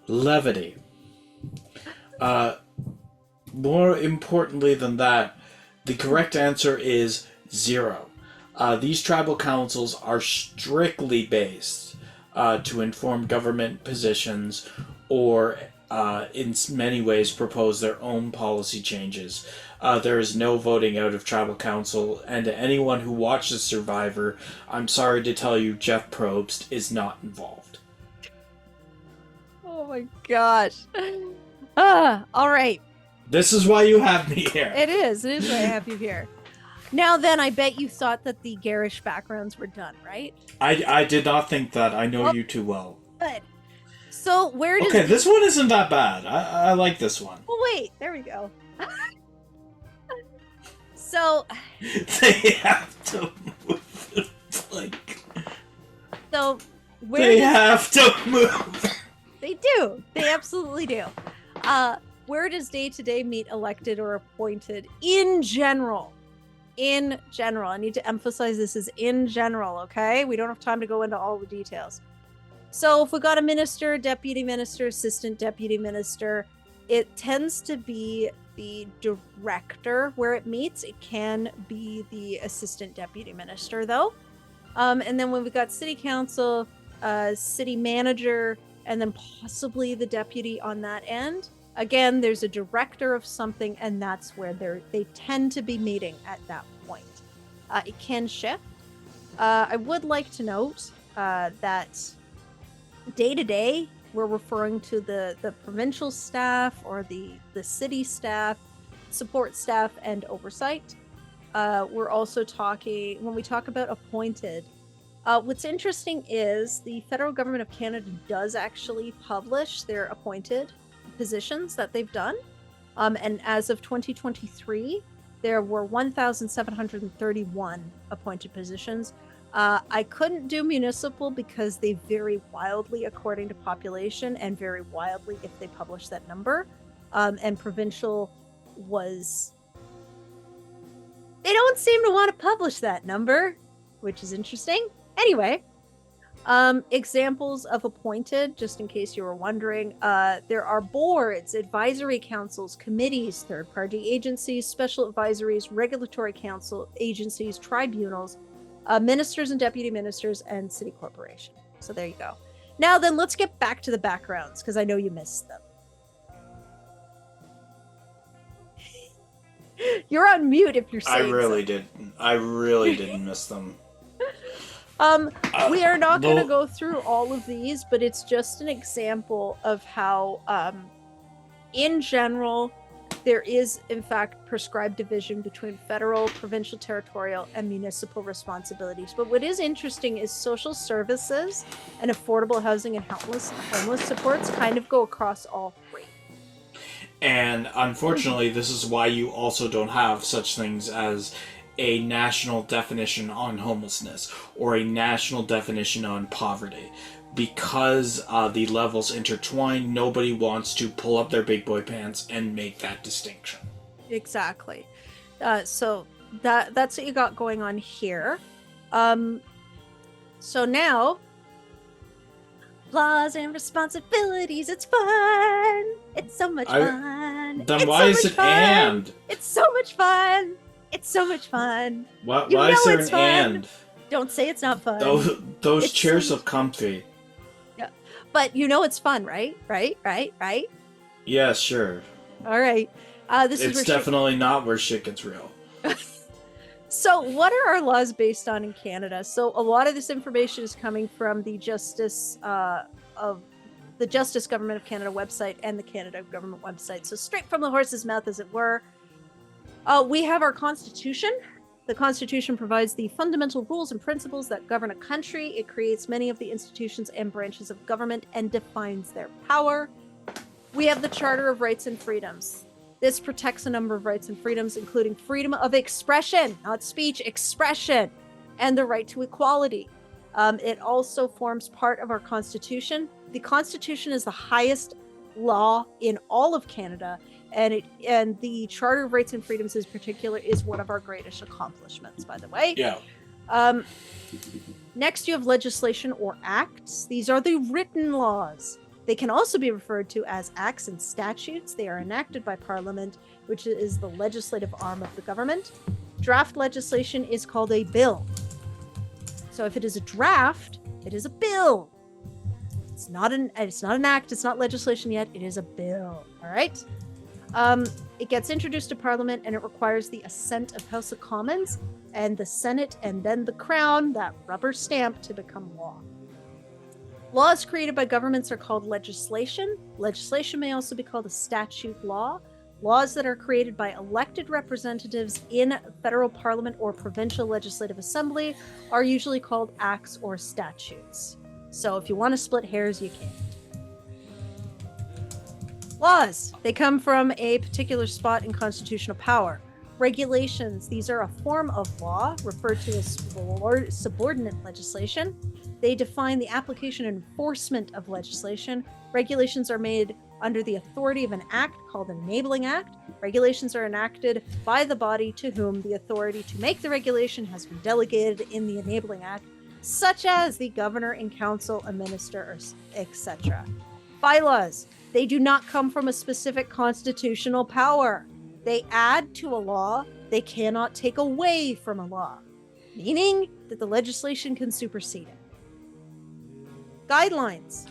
Levity. More importantly than that, the correct answer is 0. These tribal councils are strictly based to inform government positions or in many ways propose their own policy changes. There is no voting out of tribal council, and to anyone who watches Survivor, I'm sorry to tell you, Jeff Probst is not involved.
Oh my gosh. All right.
This is why you have me here.
It is why I have you here. Now then, I bet you thought that the garish backgrounds were done, right?
I did not think that. I know you too well.
Good. So where does...
Okay, this one isn't that bad. I like this one.
Oh wait, there we go. So...
They have to move. Like...
So, where
They have to move.
They do. They absolutely do. Where does day-to-day meet elected or appointed in general? In general. I need to emphasize this is in general, okay? We don't have time to go into all the details. So if we got a minister, deputy minister, assistant deputy minister, it tends to be the director where it meets. It can be the assistant deputy minister, though. And then when we got city council, city manager, and then possibly the deputy on that end. Again, there's a director of something, and that's where they tend to be meeting at that point. It can shift. I would like to note that day to day, we're referring to the provincial staff or the city staff, support staff, and oversight. We're also talking, when we talk about appointed, what's interesting is the federal government of Canada does actually publish their appointed positions that they've done. And as of 2023, there were 1,731 appointed positions. I couldn't do municipal because they vary wildly according to population and vary wildly if they publish that number. And provincial was... They don't seem to want to publish that number, which is interesting. Anyway, examples of appointed, just in case you were wondering, there are boards, advisory councils, committees, third-party agencies, special advisories, regulatory council agencies, tribunals, ministers and deputy ministers, and city corporation. So there you go. Now then, let's get back to the backgrounds, because I know you missed them. You're on mute if you're saying
I really didn't miss them.
We are not going to go through all of these, but it's just an example of how, in general, there is, in fact, prescribed division between federal, provincial, territorial, and municipal responsibilities. But what is interesting is social services and affordable housing and homeless supports kind of go across all three.
And unfortunately, this is why you also don't have such things as a national definition on homelessness or a national definition on poverty. Because the levels intertwine, nobody wants to pull up their big boy pants and make that distinction.
Exactly. So that's what you got going on here. So now, laws and responsibilities, it's fun! It's so much fun!
Then why is it and?
It's so much fun! It's so much fun!
Why is there an and?
Don't say it's not fun.
Those chairs look comfy.
Yeah. But you know it's fun, right? Right?
Yeah, sure.
All right.
It's definitely not where shit gets real.
So what are our laws based on in Canada? So a lot of this information is coming from the Justice Government of Canada website and the Canada government website. So straight from the horse's mouth, as it were. We have our Constitution, The Constitution provides the fundamental rules and principles that govern a country. It creates many of the institutions and branches of government and defines their power. We have the Charter of Rights and Freedoms. This protects a number of rights and freedoms, including freedom of expression, not speech, expression, and the right to equality. It also forms part of our Constitution. The Constitution is the highest law in all of Canada, and the Charter of Rights and Freedoms in particular is one of our greatest accomplishments, by the way.
Yeah.
Next, you have legislation or acts. These are the written laws. They can also be referred to as acts and statutes. They are enacted by Parliament, which is the legislative arm of the government. Draft legislation is called a bill. So if it is a draft, it is a bill. It's not an act, it's not legislation yet, it is a bill. All right? It gets introduced to Parliament and it requires the assent of House of Commons and the Senate and then the Crown, that rubber stamp, to become law. Laws created by governments are called legislation. Legislation may also be called a statute law. Laws that are created by elected representatives in federal parliament or provincial legislative assembly are usually called acts or statutes. So if you want to split hairs, you can. Laws, they come from a particular spot in constitutional power. Regulations, these are a form of law referred to as subordinate legislation. They define the application and enforcement of legislation. Regulations are made under the authority of an act called an enabling act. Regulations are enacted by the body to whom the authority to make the regulation has been delegated in the enabling act, such as the governor and council, a minister, etc. Bylaws, they do not come from a specific constitutional power. They add to a law. They cannot take away from a law, meaning that the legislation can supersede it. Guidelines.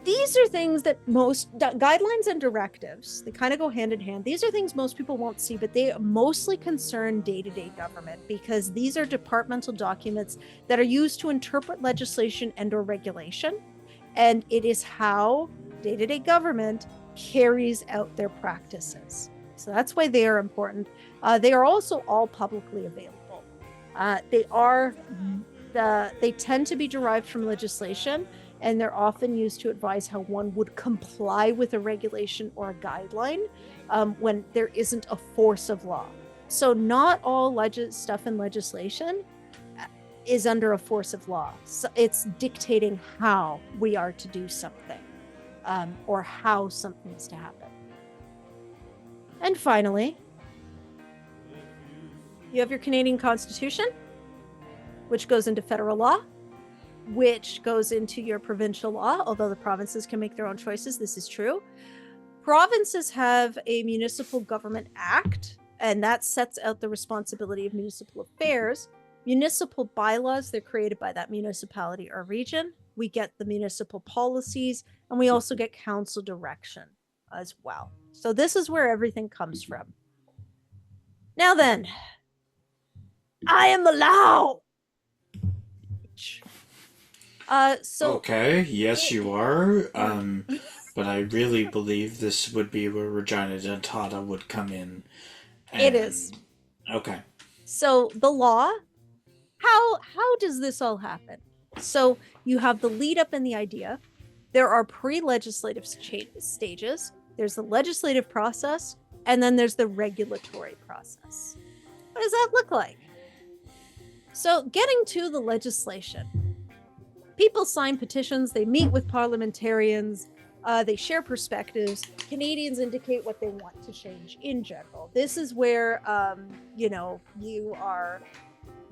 These are things that guidelines and directives, they kind of go hand in hand. These are things most people won't see, but they mostly concern day-to-day government because these are departmental documents that are used to interpret legislation and or regulation. And it is how day-to-day government carries out their practices. So that's why they are important. They are also all publicly available. They tend to be derived from legislation, and they're often used to advise how one would comply with a regulation or a guideline when there isn't a force of law. So not all stuff in legislation is under a force of law. So it's dictating how we are to do something or how something is to happen. And finally, you have your Canadian Constitution, which goes into federal law, which goes into your provincial law, although the provinces can make their own choices. This is true. Provinces have a Municipal Government Act, and that sets out the responsibility of municipal affairs. Municipal bylaws, they're created by that municipality or region. We get the municipal policies, and we also get council direction as well. So this is where everything comes from. Now then, I am the law.
Okay, yes you are. But I really believe this would be where Regina Dentata would come in.
It is.
Okay.
So the law, how does this all happen? So you have the lead up and the idea. There are pre-legislative stages. There's the legislative process, and then there's the regulatory process. What does that look like? So getting to the legislation. People sign petitions, they meet with parliamentarians, they share perspectives. Canadians indicate what they want to change in general. This is where,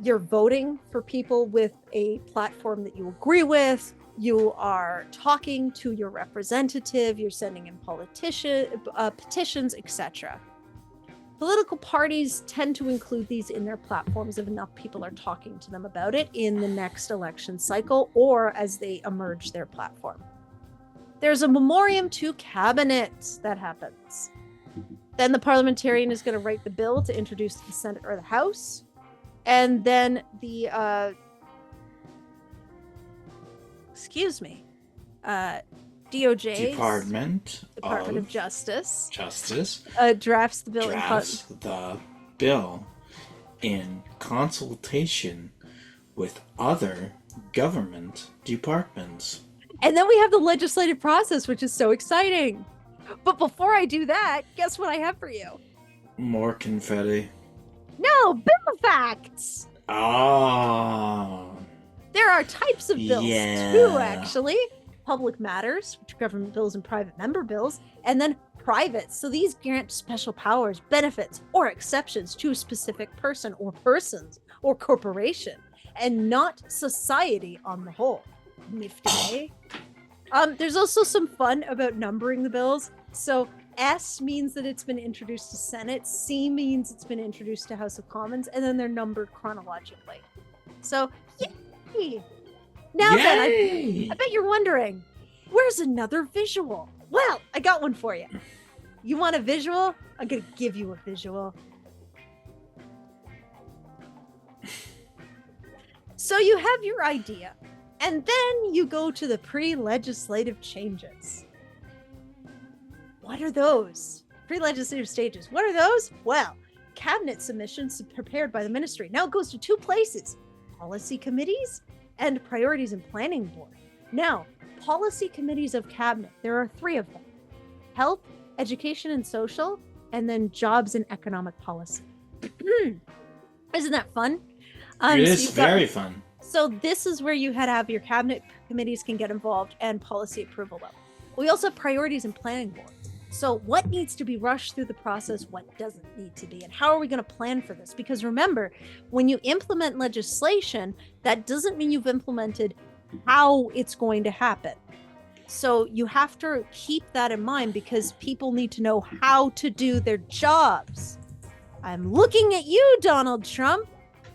you're voting for people with a platform that you agree with. You are talking to your representative, you're sending in petitions, etc. Political parties tend to include these in their platforms if enough people are talking to them about it in the next election cycle or as they emerge their platform. There's a memoriam to cabinet that happens. Then the parliamentarian is going to write the bill to introduce to the Senate or the House. And then the DOJ,
Department
of Justice,
drafts the bill. in consultation with other government departments.
And then we have the legislative process, which is so exciting. But before I do that, guess what I have for you?
More confetti.
No, bill facts.
Ah.
There are types of bills
Yeah.
too, actually. Public matters, which are government bills and private member bills, and then private. So these grant special powers, benefits, or exceptions to a specific person or persons or corporation, and not society on the whole. Nifty, eh? There's also some fun about numbering the bills. So S means that it's been introduced to Senate, C means it's been introduced to House of Commons, and then they're numbered chronologically. So, yay! Now then, I bet you're wondering, where's another visual? Well, I got one for you. You want a visual? I'm gonna give you a visual. So you have your idea, and then you go to the pre-legislative changes. What are those? Pre-legislative stages. What are those? Well, cabinet submissions prepared by the ministry. Now it goes to two places: policy committees and priorities and planning board. Now, policy committees of cabinet, there are 3 of them: health, education and social, and then jobs and economic policy. Isn't that fun?
It is very fun.
So this is where you had to have your cabinet committees can get involved and policy approval level. We also have priorities and planning boards. So what needs to be rushed through the process, what doesn't need to be, and how are we going to plan for this? Because remember, when you implement legislation, that doesn't mean you've implemented how it's going to happen. So you have to keep that in mind, because people need to know how to do their jobs. I'm looking at you, Donald Trump,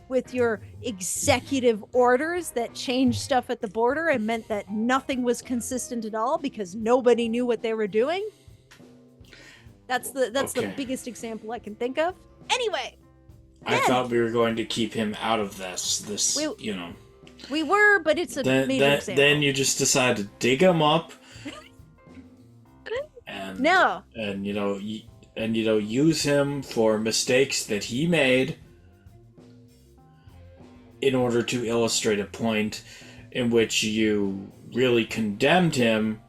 with your executive orders that changed stuff at the border and meant that nothing was consistent at all because nobody knew what they were doing. That's the biggest example I can think of. Anyway,
I thought we were going to keep him out of this,
We were, but it's a major example.
Then you just decide to dig him up, and use him for mistakes that he made in order to illustrate a point in which you really condemned him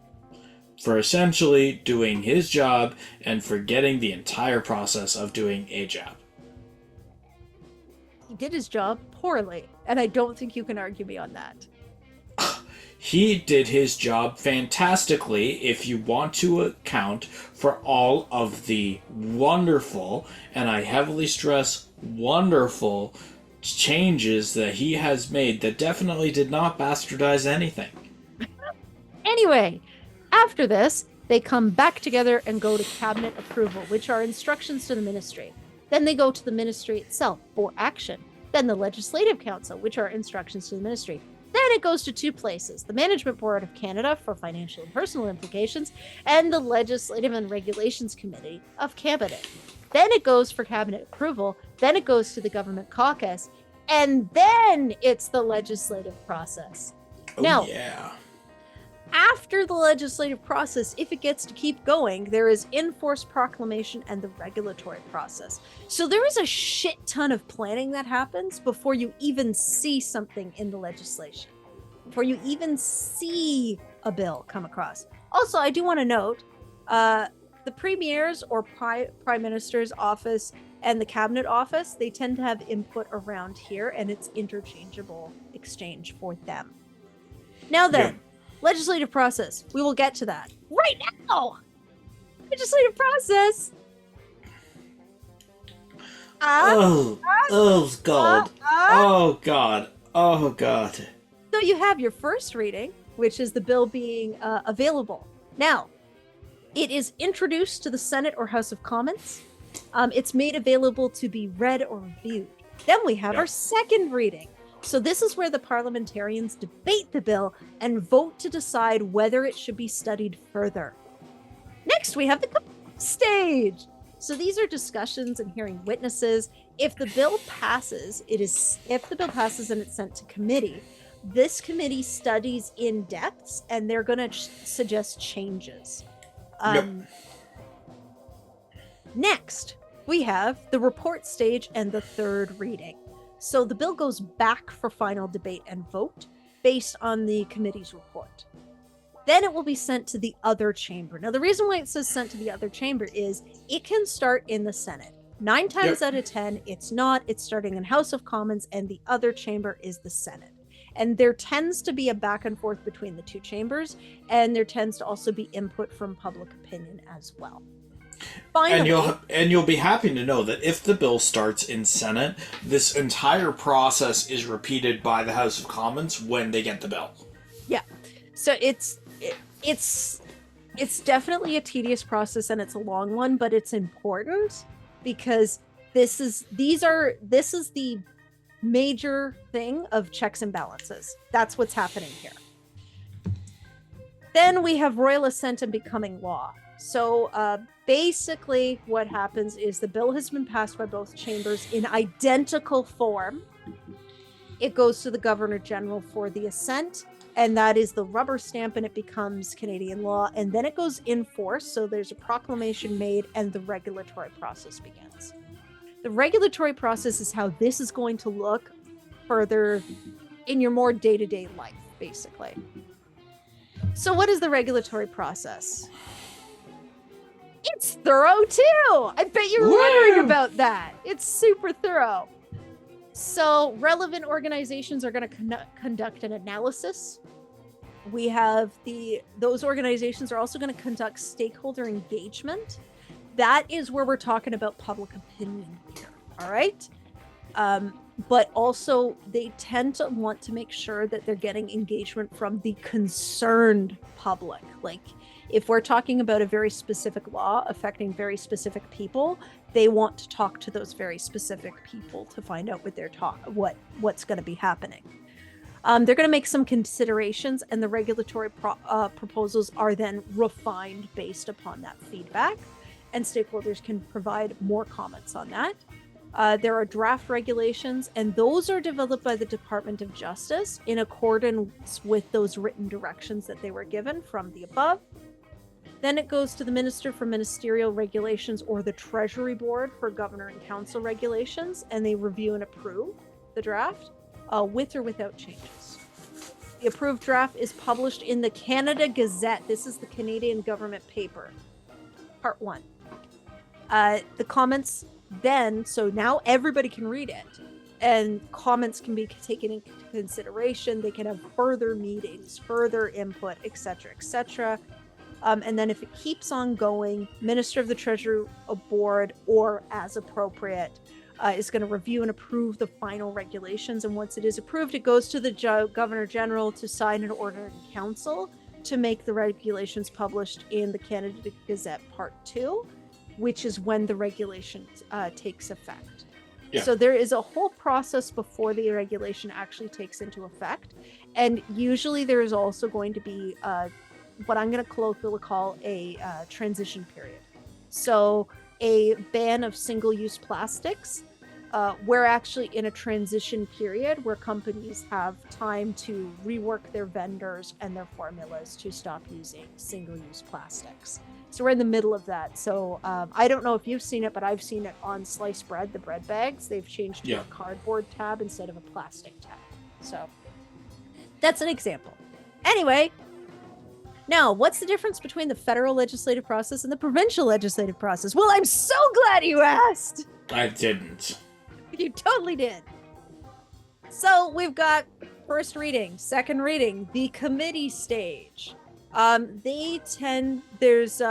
for essentially doing his job and forgetting the entire process of doing a job.
He did his job poorly, and I don't think you can argue me on that.
He did his job fantastically if you want to account for all of the wonderful, and I heavily stress wonderful, changes that he has made that definitely did not bastardize anything.
Anyway, after this, they come back together and go to cabinet approval, which are instructions to the ministry. Then they go to the ministry itself for action. Then the Legislative Council, which are instructions to the ministry. Then it goes to 2 places: the Management Board of Canada for financial and personal implications, and the Legislative and Regulations Committee of Cabinet. Then it goes for cabinet approval. Then it goes to the government caucus, and then it's the legislative process. Now, after the legislative process, if it gets to keep going, there is in-force proclamation and the regulatory process. So there is a shit ton of planning that happens before you even see something in the legislation, before you even see a bill come across. Also, I do want to note, the premier's or prime minister's office and the cabinet office, they tend to have input around here, and it's interchangeable exchange for them. Now then, legislative process. We will get to that right now. Legislative process.
Oh God. Oh God. Oh God.
So you have your first reading, which is the bill being available. Now, it is introduced to the Senate or House of Commons. It's made available to be read or reviewed. Then we have our second reading. So this is where the parliamentarians debate the bill and vote to decide whether it should be studied further. Next, we have the stage. So these are discussions and hearing witnesses. If the bill passes, and it's sent to committee, this committee studies in depths, and they're going to suggest changes. Next, we have the report stage and the third reading. So the bill goes back for final debate and vote based on the committee's report. Then it will be sent to the other chamber. Now, the reason why it says sent to the other chamber is it can start in the Senate. 9 times out of 10, it's not. It's starting in House of Commons, and the other chamber is the Senate. And there tends to be a back and forth between the two chambers, and there tends to also be input from public opinion as well. Finally,
and you'll be happy to know that if the bill starts in Senate, this entire process is repeated by the House of Commons when they get the bill.
Yeah. So it's definitely a tedious process, and it's a long one, but it's important because this is the major thing of checks and balances. That's what's happening here. Then we have royal assent and becoming law. So basically what happens is the bill has been passed by both chambers in identical form. It goes to the Governor General for the assent, and that is the rubber stamp, and it becomes Canadian law, and then it goes in force. So there's a proclamation made, and the regulatory process begins. The regulatory process is how this is going to look further in your more day-to-day life, basically. So what is the regulatory process? It's thorough too. I bet you're wondering about that. It's super thorough. So relevant organizations are going to conduct an analysis. We have those organizations are also going to conduct stakeholder engagement. That is where we're talking about public opinion here. All right. But also they tend to want to make sure that they're getting engagement from the concerned public. Like if we're talking about a very specific law affecting very specific people, they want to talk to those very specific people to find out what's going to be happening. They're going to make some considerations, and the regulatory proposals are then refined based upon that feedback, and stakeholders can provide more comments on that. There are draft regulations, and those are developed by the Department of Justice in accordance with those written directions that they were given from the above. Then it goes to the Minister for Ministerial Regulations or the Treasury Board for Governor and Council Regulations, and they review and approve the draft with or without changes. The approved draft is published in the Canada Gazette. This is the Canadian government paper. Part 1. The comments then, so now everybody can read it, and comments can be taken into consideration. They can have further meetings, further input, etc., etc. And then if it keeps on going, Minister of the Treasury Board, or as appropriate, is going to review and approve the final regulations. And once it is approved, it goes to the Governor General to sign an order in council to make the regulations published in the Canada Gazette Part 2, which is when the regulation takes effect. Yeah. So there is a whole process before the regulation actually takes into effect. And usually there is also going to be what I'm going to colloquially call a transition period. So a ban of single-use plastics. We're actually in a transition period where companies have time to rework their vendors and their formulas to stop using single-use plastics. So we're in the middle of that. So I don't know if you've seen it, but I've seen it on sliced bread, the bread bags. They've changed to a cardboard tab instead of a plastic tab. So that's an example. Anyway, now, what's the difference between the federal legislative process and the provincial legislative process? Well, I'm so glad you asked.
I didn't.
You totally did. So we've got first reading, second reading, the committee stage. There's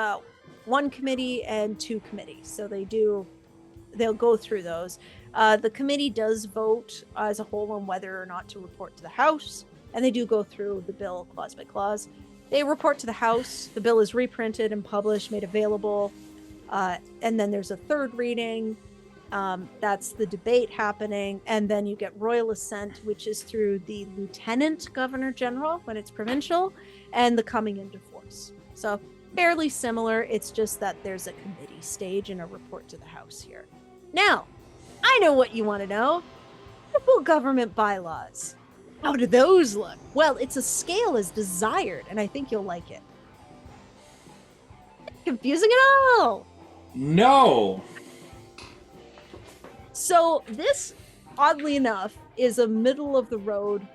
one committee and two committees. So they'll go through those. The committee does vote as a whole on whether or not to report to the House, and they do go through the bill clause by clause. They report to the House, the bill is reprinted and published, made available, and then there's a third reading. That's the debate happening, and then you get royal assent, which is through the Lieutenant Governor General when it's provincial, and the coming into force. So fairly similar, it's just that there's a committee stage and a report to the House here. Now, I know what you want to know. Local government bylaws. How do those look? Well, it's a scale as desired, and I think you'll like it. Confusing at all?
No.
So this, oddly enough, is a middle of the road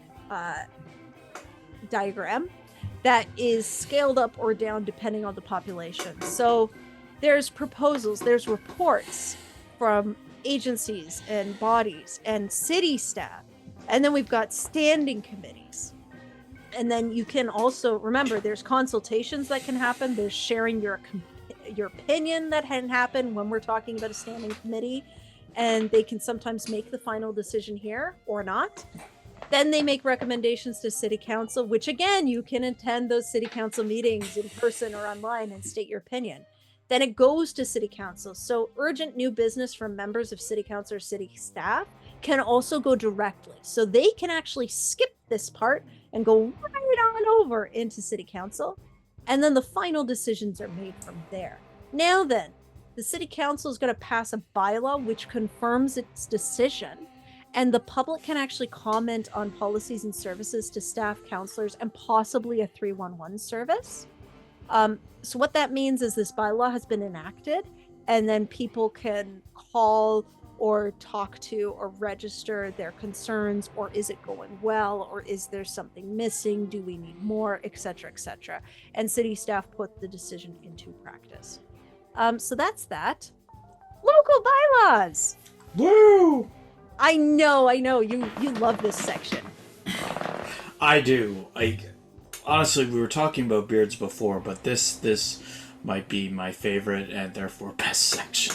diagram that is scaled up or down depending on the population. So there's proposals, there's reports from agencies and bodies and city staff. And then we've got standing committees. And then you can also remember there's consultations that can happen. There's sharing your opinion that can happen when we're talking about a standing committee. And they can sometimes make the final decision here or not. Then they make recommendations to city council, which again, you can attend those city council meetings in person or online and state your opinion. Then it goes to city council. So urgent new business from members of city council or city staff can also go directly. So they can actually skip this part and go right on over into city council. And then the final decisions are made from there. Now then, the city council is going to pass a bylaw which confirms its decision. And the public can actually comment on policies and services to staff, counselors, and possibly a 311 service. So what that means is this bylaw has been enacted, and then people can call or talk to or register their concerns, or is it going well, or is there something missing, do we need more, etc., etc. And city staff put the decision into practice. So that's that. Local bylaws.
Woo!
I know. You love this section.
I do. Honestly, we were talking about beards before, but this might be my favorite and therefore best section.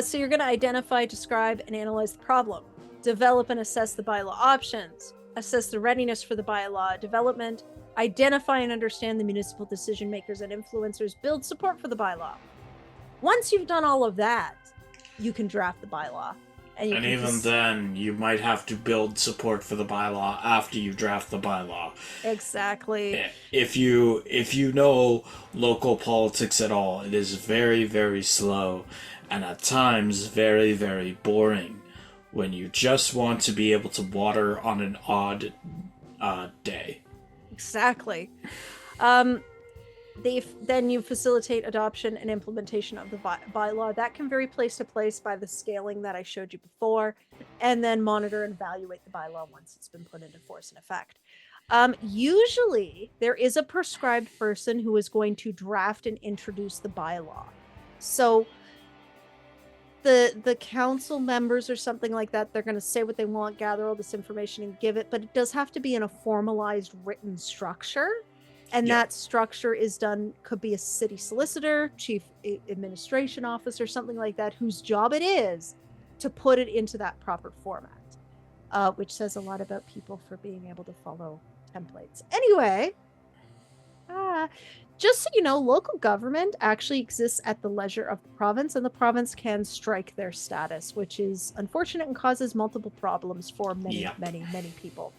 So you're going to identify, describe, and analyze the problem. Develop and assess the bylaw options. Assess the readiness for the bylaw development. Identify and understand the municipal decision makers and influencers. Build support for the bylaw. Once you've done all of that, you can draft the bylaw.
And even then, you might have to build support for the bylaw after you draft the bylaw.
Exactly.
If you know local politics at all, it is very, very slow, and at times very, very boring when you just want to be able to water on an odd day.
Exactly. Then you facilitate adoption and implementation of the bylaw. That can vary place to place by the scaling that I showed you before, and then monitor and evaluate the bylaw once it's been put into force and effect. Usually, there is a prescribed person who is going to draft and introduce the bylaw. So the council members or something like that, they're going to say what they want, gather all this information and give it, but it does have to be in a formalized written structure. And that structure is done, could be a city solicitor, chief administration officer, something like that, whose job it is to put it into that proper format, which says a lot about people for being able to follow templates. Anyway, just so you know, local government actually exists at the leisure of the province, and the province can strike their status, which is unfortunate and causes multiple problems for many people.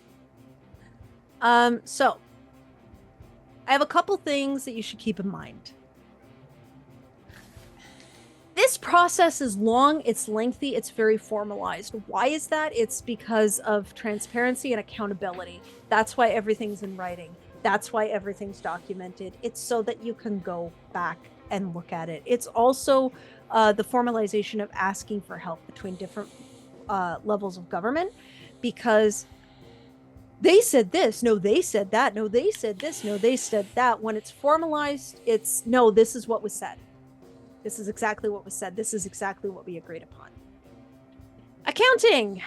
So I have a couple things that you should keep in mind. This process is long, it's lengthy, it's very formalized. Why is that? It's because of transparency and accountability. That's why everything's in writing. That's why everything's documented. It's so that you can go back and look at it. It's also the formalization of asking for help between different levels of government, because they said this, no, they said that, no, they said this, no, they said that. When it's formalized, it's, no, this is what was said. This is exactly what was said. This is exactly what we agreed upon. Accounting.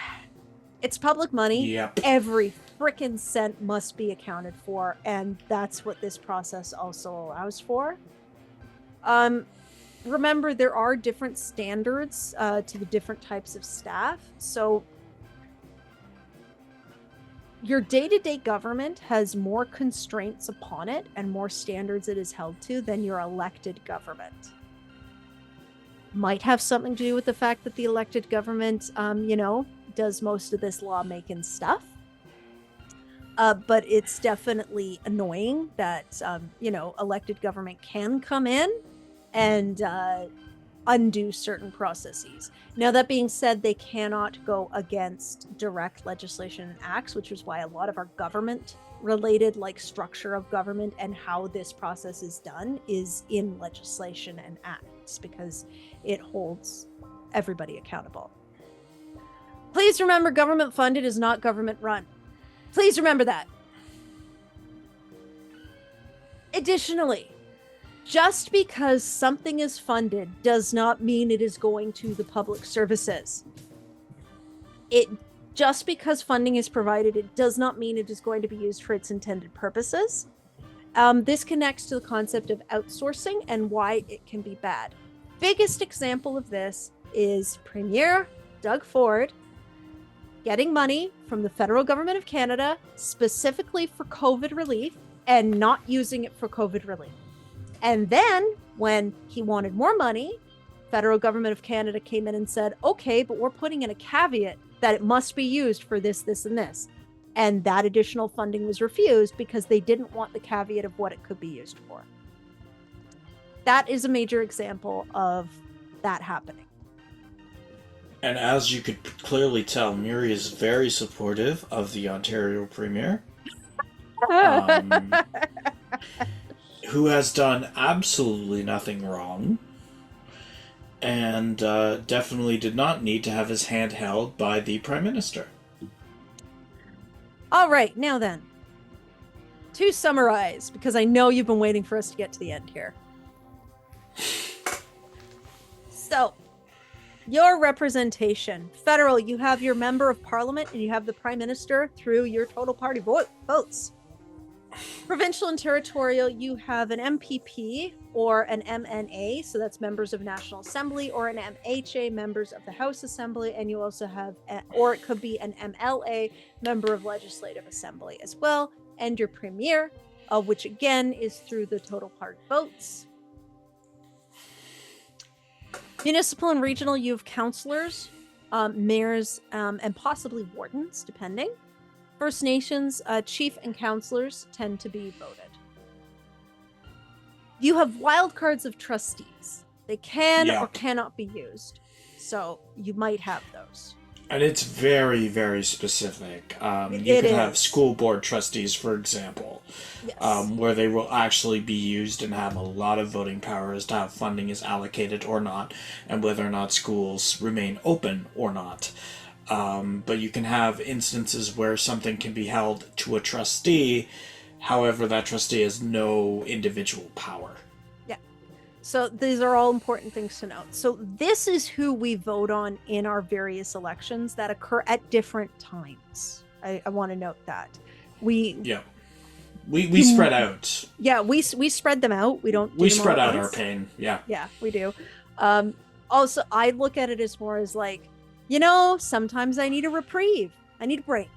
It's public money.
Yep.
Every frickin' cent must be accounted for, and that's what this process also allows for. Remember, there are different standards to the different types of staff. So your day-to-day government has more constraints upon it and more standards it is held to than your elected government. Might have something to do with the fact that the elected government, does most of this lawmaking stuff. But it's definitely annoying that, elected government can come in and undo certain processes. Now, that being said, they cannot go against direct legislation and acts, which is why a lot of our government-related, structure of government and how this process is done is in legislation and acts, because it holds everybody accountable. Please remember, government funded is not government run. Please remember that. Additionally, just because something is funded does not mean it is going to the public services. Just because funding is provided, it does not mean it is going to be used for its intended purposes. This connects to the concept of outsourcing and why it can be bad. Biggest example of this is Premier Doug Ford getting money from the federal government of Canada specifically for COVID relief and not using it for COVID relief. And then when he wanted more money, federal government of Canada came in and said, okay, but we're putting in a caveat that it must be used for this, this, and this. And that additional funding was refused because they didn't want the caveat of what it could be used for. That is a major example of that happening.
And as you could clearly tell, Miri is very supportive of the Ontario Premier, who has done absolutely nothing wrong, and definitely did not need to have his hand held by the Prime Minister.
All right, now then, to summarize, because I know you've been waiting for us to get to the end here. So, your representation. Federal, you have your member of parliament and you have the prime minister through your total party votes. Provincial and territorial, you have an MPP or an MNA, so that's members of National Assembly, or an MHA, members of the House Assembly, and you also have, or it could be an MLA, member of Legislative Assembly as well, and your premier, which again is through the total party votes. Municipal and regional, you have councillors, mayors, and possibly wardens, depending. First Nations, chief and councillors tend to be voted. You have wildcards of trustees. They can or cannot be used. So you might have those.
And it's very, very specific. You could have school board trustees, for example, where they will actually be used and have a lot of voting power as to how funding is allocated or not, and whether or not schools remain open or not. But you can have instances where something can be held to a trustee, however, that trustee has no individual power.
So these are all important things to note. So this is who we vote on in our various elections that occur at different times. I want to note that. We
spread out.
Yeah, we spread them out. We don't.
We spread out our pain. Yeah.
Yeah, we do. Also, I look at it as more as like, sometimes I need a reprieve. I need a break.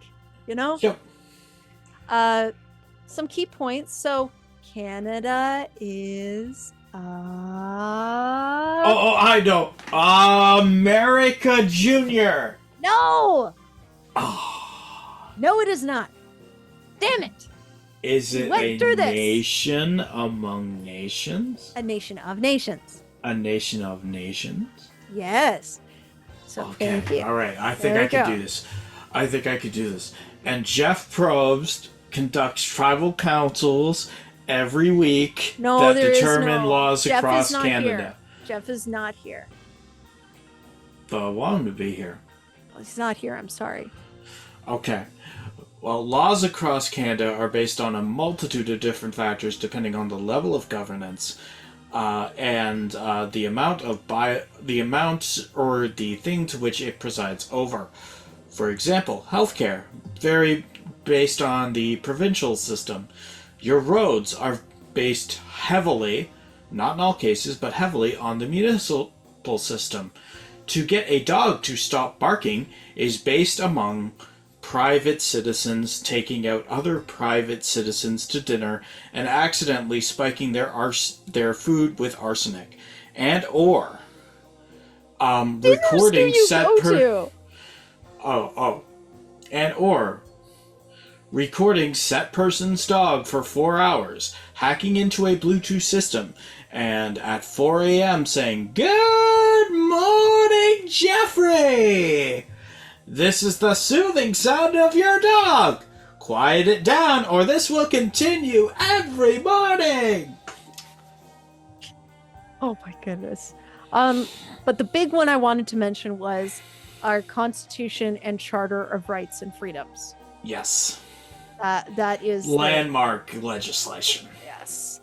Yep.
Some key points. So Canada is.
I know. America Junior.
No.
Oh.
No, it is not. Damn it.
Is it a nation among nations?
A nation of nations.
A nation of nations?
Yes. So
okay.
Thank you.
All right. I think I could do this. And Jeff Probst conducts tribal councils every week that determine laws across Canada.
Jeff is not here.
But I want him to be here.
Well, he's not here. I'm sorry.
Okay. Well, laws across Canada are based on a multitude of different factors depending on the level of governance and the amount or the thing to which it presides over. For example, healthcare vary based on the provincial system. Your roads are based heavily, not in all cases, but heavily on the municipal system. To get a dog to stop barking is based among private citizens taking out other private citizens to dinner and accidentally spiking their food with arsenic, and or recording recording set person's dog for 4 hours, hacking into a Bluetooth system, and at 4 a.m. saying, "Good morning, Jeffrey! This is the soothing sound of your dog. Quiet it down or this will continue every morning."
Oh my goodness. But the big one I wanted to mention was our Constitution and Charter of Rights and Freedoms.
Yes.
That is
landmark legislation.
Yes.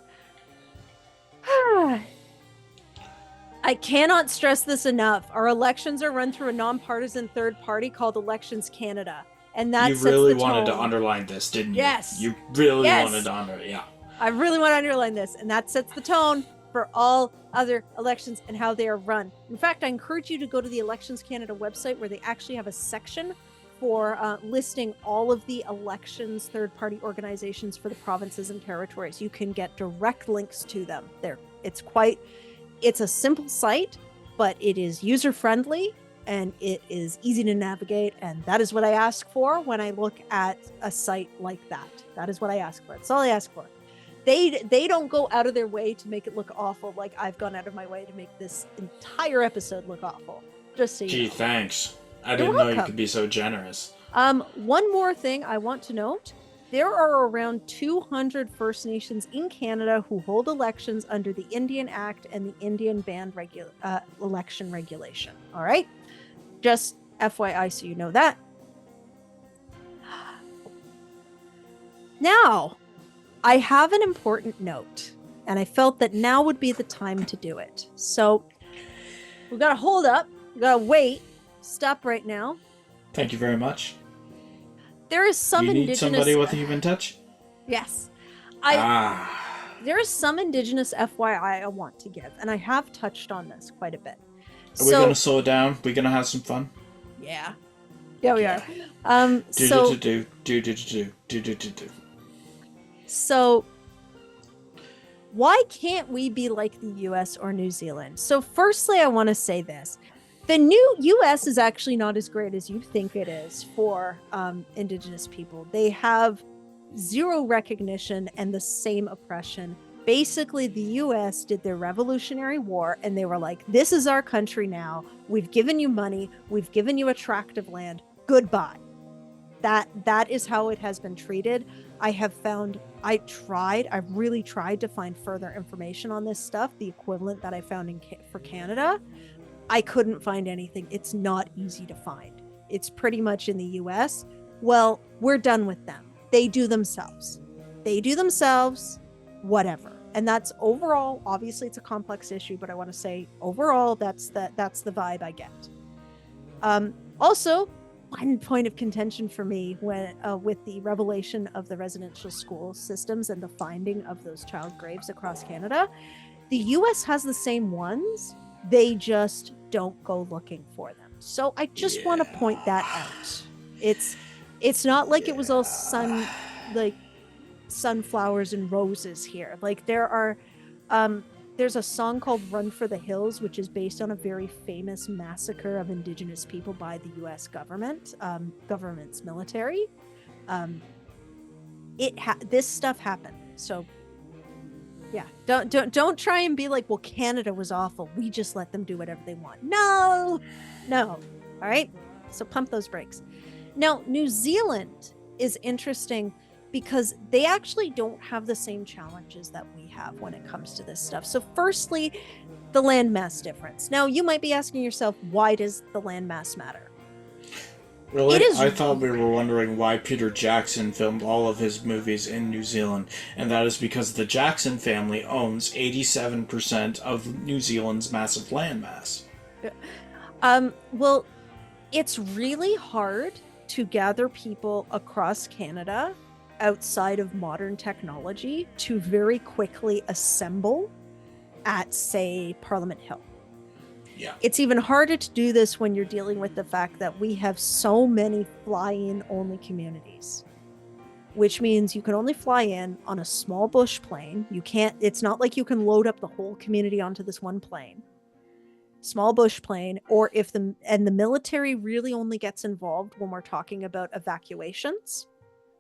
I cannot stress this enough. Our elections are run through a nonpartisan third party called Elections Canada. And that
You
sets
really
the
wanted
tone.
to underline this, didn't you?
Yes.
You really wanted to underline, yeah.
I really want to underline this, and that sets the tone for all other elections and how they are run. In fact, I encourage you to go to the Elections Canada website where they actually have a section for listing all of the elections third-party organizations for the provinces and territories. You can get direct links to them there. It's a simple site, but it is user-friendly and it is easy to navigate, and that is what I ask for when I look at a site like that. That is what I ask for. That's all I ask for. They don't go out of their way to make it look awful like I've gone out of my way to make this entire episode look awful. Just so you know.
Gee, thanks. I didn't know you could be so generous.
One more thing I want to note. There are around 200 First Nations in Canada who hold elections under the Indian Act and the Indian Band election regulation. All right? Just FYI so you know that. Now, I have an important note, and I felt that now would be the time to do it. So, we gotta hold up. We gotta wait. Stop right now.
Thank you very much.
There is some
you need
Indigenous...
somebody with a human touch?
Yes. There is some Indigenous FYI I want to give, and I have touched on this quite a bit.
Are we gonna slow down? We gonna have some fun?
Yeah. Yeah, we are. So, why can't we be like the US or New Zealand? So, firstly, I want to say this. The new US is actually not as great as you think it is for Indigenous people. They have zero recognition and the same oppression. Basically, the US did their Revolutionary War, and they were like, this is our country now. We've given you money. We've given you a tract of land. Goodbye. That is how it has been treated. I really tried to find further information on this stuff, the equivalent that I found for Canada. I couldn't find anything. It's not easy to find. It's pretty much in the US. Well, we're done with them. They do themselves. Whatever. And that's overall, obviously it's a complex issue, but I want to say overall, that's the vibe I get. Also, one point of contention for me when with the revelation of the residential school systems and the finding of those child graves across Canada, the US has the same ones. They just don't go looking for them. So I just want to point that out. It's not like it was all sunflowers and roses here. Like there's a song called Run for the Hills, which is based on a very famous massacre of Indigenous people by the US government's military. This stuff happened. So yeah, don't try and be like, well, Canada was awful. We just let them do whatever they want. No. All right. So pump those brakes. Now, New Zealand is interesting because they actually don't have the same challenges that we have when it comes to this stuff. So firstly, the landmass difference. Now, you might be asking yourself, why does the landmass matter?
Really? I thought we were wondering why Peter Jackson filmed all of his movies in New Zealand, and that is because the Jackson family owns 87% of New Zealand's massive landmass.
Well, it's really hard to gather people across Canada outside of modern technology to very quickly assemble at, say, Parliament Hill.
Yeah.
It's even harder to do this when you're dealing with the fact that we have so many fly-in only communities, which means you can only fly in on a small bush plane. It's not like you can load up the whole community onto this one plane. Small bush plane, or the military really only gets involved when we're talking about evacuations.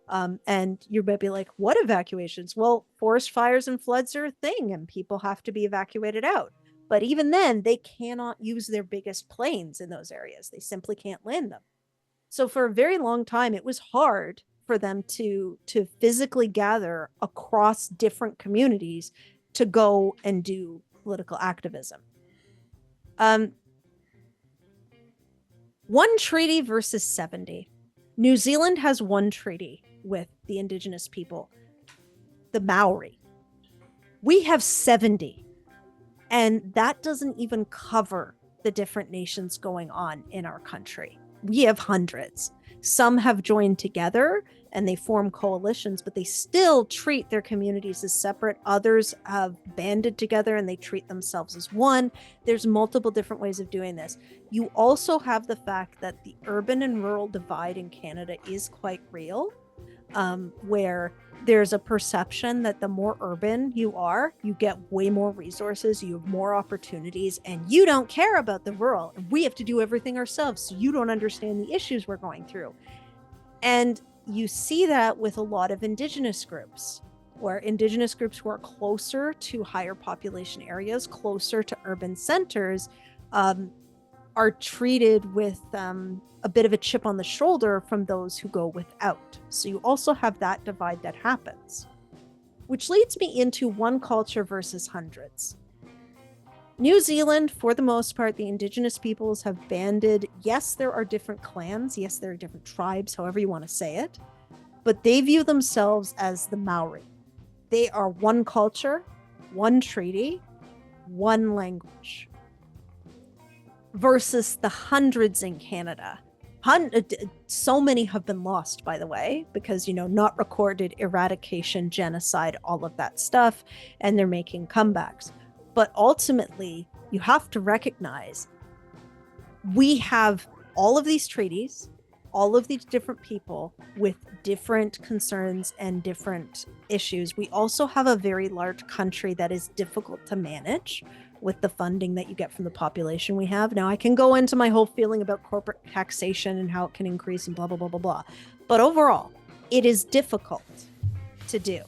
And you might be like, what evacuations? Well, forest fires and floods are a thing and people have to be evacuated out. But even then, they cannot use their biggest planes in those areas. They simply can't land them. So for a very long time, it was hard for them to physically gather across different communities to go and do political activism. 1 treaty versus 70. New Zealand has 1 treaty with the Indigenous people, the Maori. We have 70. And that doesn't even cover the different nations going on in our country. We have hundreds. Some have joined together and they form coalitions, but they still treat their communities as separate. Others have banded together and they treat themselves as one. There's multiple different ways of doing this. You also have the fact that the urban and rural divide in Canada is quite real, where there's a perception that the more urban you are, you get way more resources, you have more opportunities, and you don't care about the rural. And we have to do everything ourselves, so you don't understand the issues we're going through. And you see that with a lot of Indigenous groups, where Indigenous groups who are closer to higher population areas, closer to urban centers, are treated with a bit of a chip on the shoulder from those who go without. So you also have that divide that happens, which leads me into 1 culture versus hundreds. New Zealand, for the most part, the Indigenous peoples have banded. Yes, there are different clans. Yes, there are different tribes, however you want to say it. But they view themselves as the Maori. They are 1 culture, 1 treaty, 1 language. Versus the hundreds in Canada. So many have been lost, by the way, because, not recorded, eradication, genocide, all of that stuff, and they're making comebacks. But ultimately, you have to recognize we have all of these treaties, all of these different people with different concerns and different issues. We also have a very large country that is difficult to manage with the funding that you get from the population we have. Now, I can go into my whole feeling about corporate taxation and how it can increase and blah, blah, blah, blah, blah. But overall, it is difficult to do.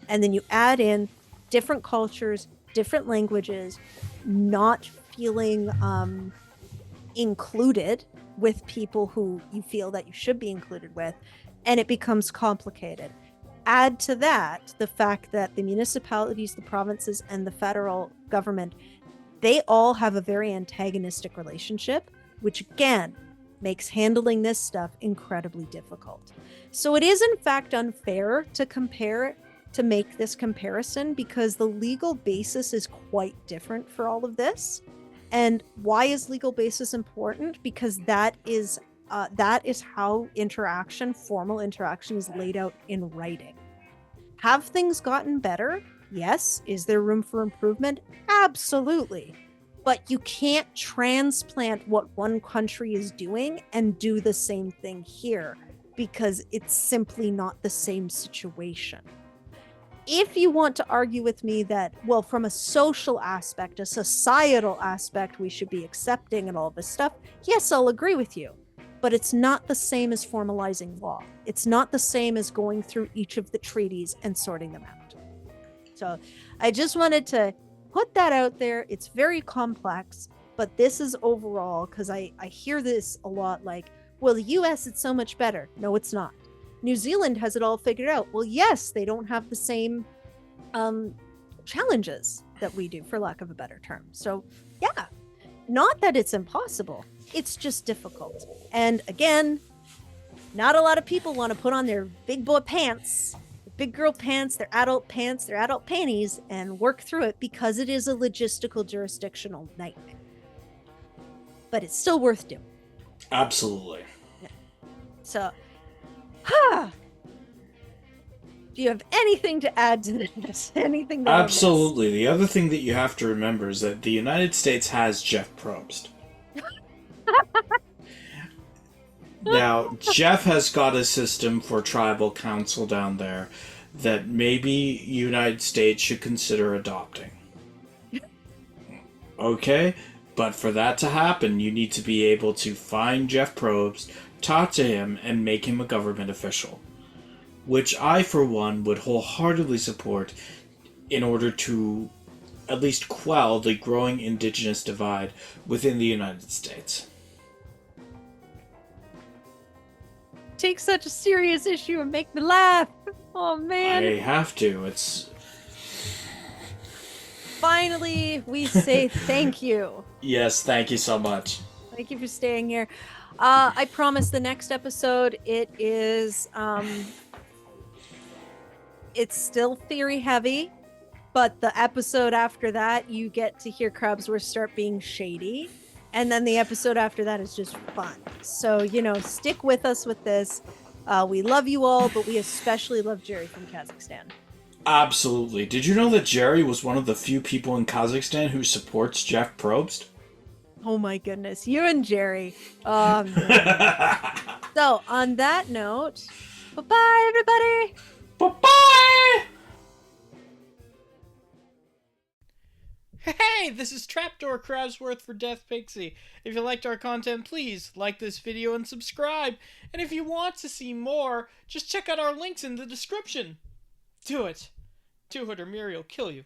And then you add in different cultures, different languages, not feeling included with people who you feel that you should be included with, and it becomes complicated. Add to that the fact that the municipalities, the provinces, and the federal government, they all have a very antagonistic relationship, which again makes handling this stuff incredibly difficult. So it is in fact unfair to make this comparison, because the legal basis is quite different for all of this. And why is legal basis important? Because that is how formal interaction is laid out in writing. Have things gotten better? Yes. Is there room for improvement? Absolutely. But you can't transplant what one country is doing and do the same thing here, because it's simply not the same situation. If you want to argue with me that, well, from a social aspect, a societal aspect, we should be accepting and all this stuff, yes, I'll agree with you. But it's not the same as formalizing law. It's not the same as going through each of the treaties and sorting them out. So I just wanted to put that out there. It's very complex, but this is overall, because I hear this a lot, like, well, the US, it's so much better. No, it's not. New Zealand has it all figured out. Well, yes, they don't have the same challenges that we do, for lack of a better term. So yeah, not that it's impossible. It's just difficult. And again, not a lot of people want to put on their big boy pants, big girl pants, their adult panties, and work through it, because it is a logistical jurisdictional nightmare. But it's still worth doing.
Absolutely.
Yeah. So, do you have anything to add to this? Anything that
Absolutely. The other thing that you have to remember is that the United States has Jeff Probst. Now, Jeff has got a system for tribal council down there that maybe United States should consider adopting. Okay? But for that to happen, you need to be able to find Jeff Probst, talk to him, and make him a government official. Which I, for one, would wholeheartedly support in order to at least quell the growing Indigenous divide within the United States.
Take such a serious issue and make me laugh. Oh, man.
I have to. It's...
Finally, we say thank you.
Yes, thank you so much.
Thank you for staying here. I promise the next episode it is it's still theory heavy, but the episode after that you get to hear Crabsworth start being shady, and then the episode after that is just fun. So, stick with us with this. We love you all, but we especially love Jerry from Kazakhstan.
Absolutely. Did you know that Jerry was one of the few people in Kazakhstan who supports Jeff Probst?
Oh my goodness, you and Jerry. Oh man. So on that note, bye-bye everybody.
Bye-bye!
Hey, this is Trapdoor Crabsworth for deathpixie. If you liked our content, please like this video and subscribe. And if you want to see more, just check out our links in the description. Do it. Do it or Miri will kill you.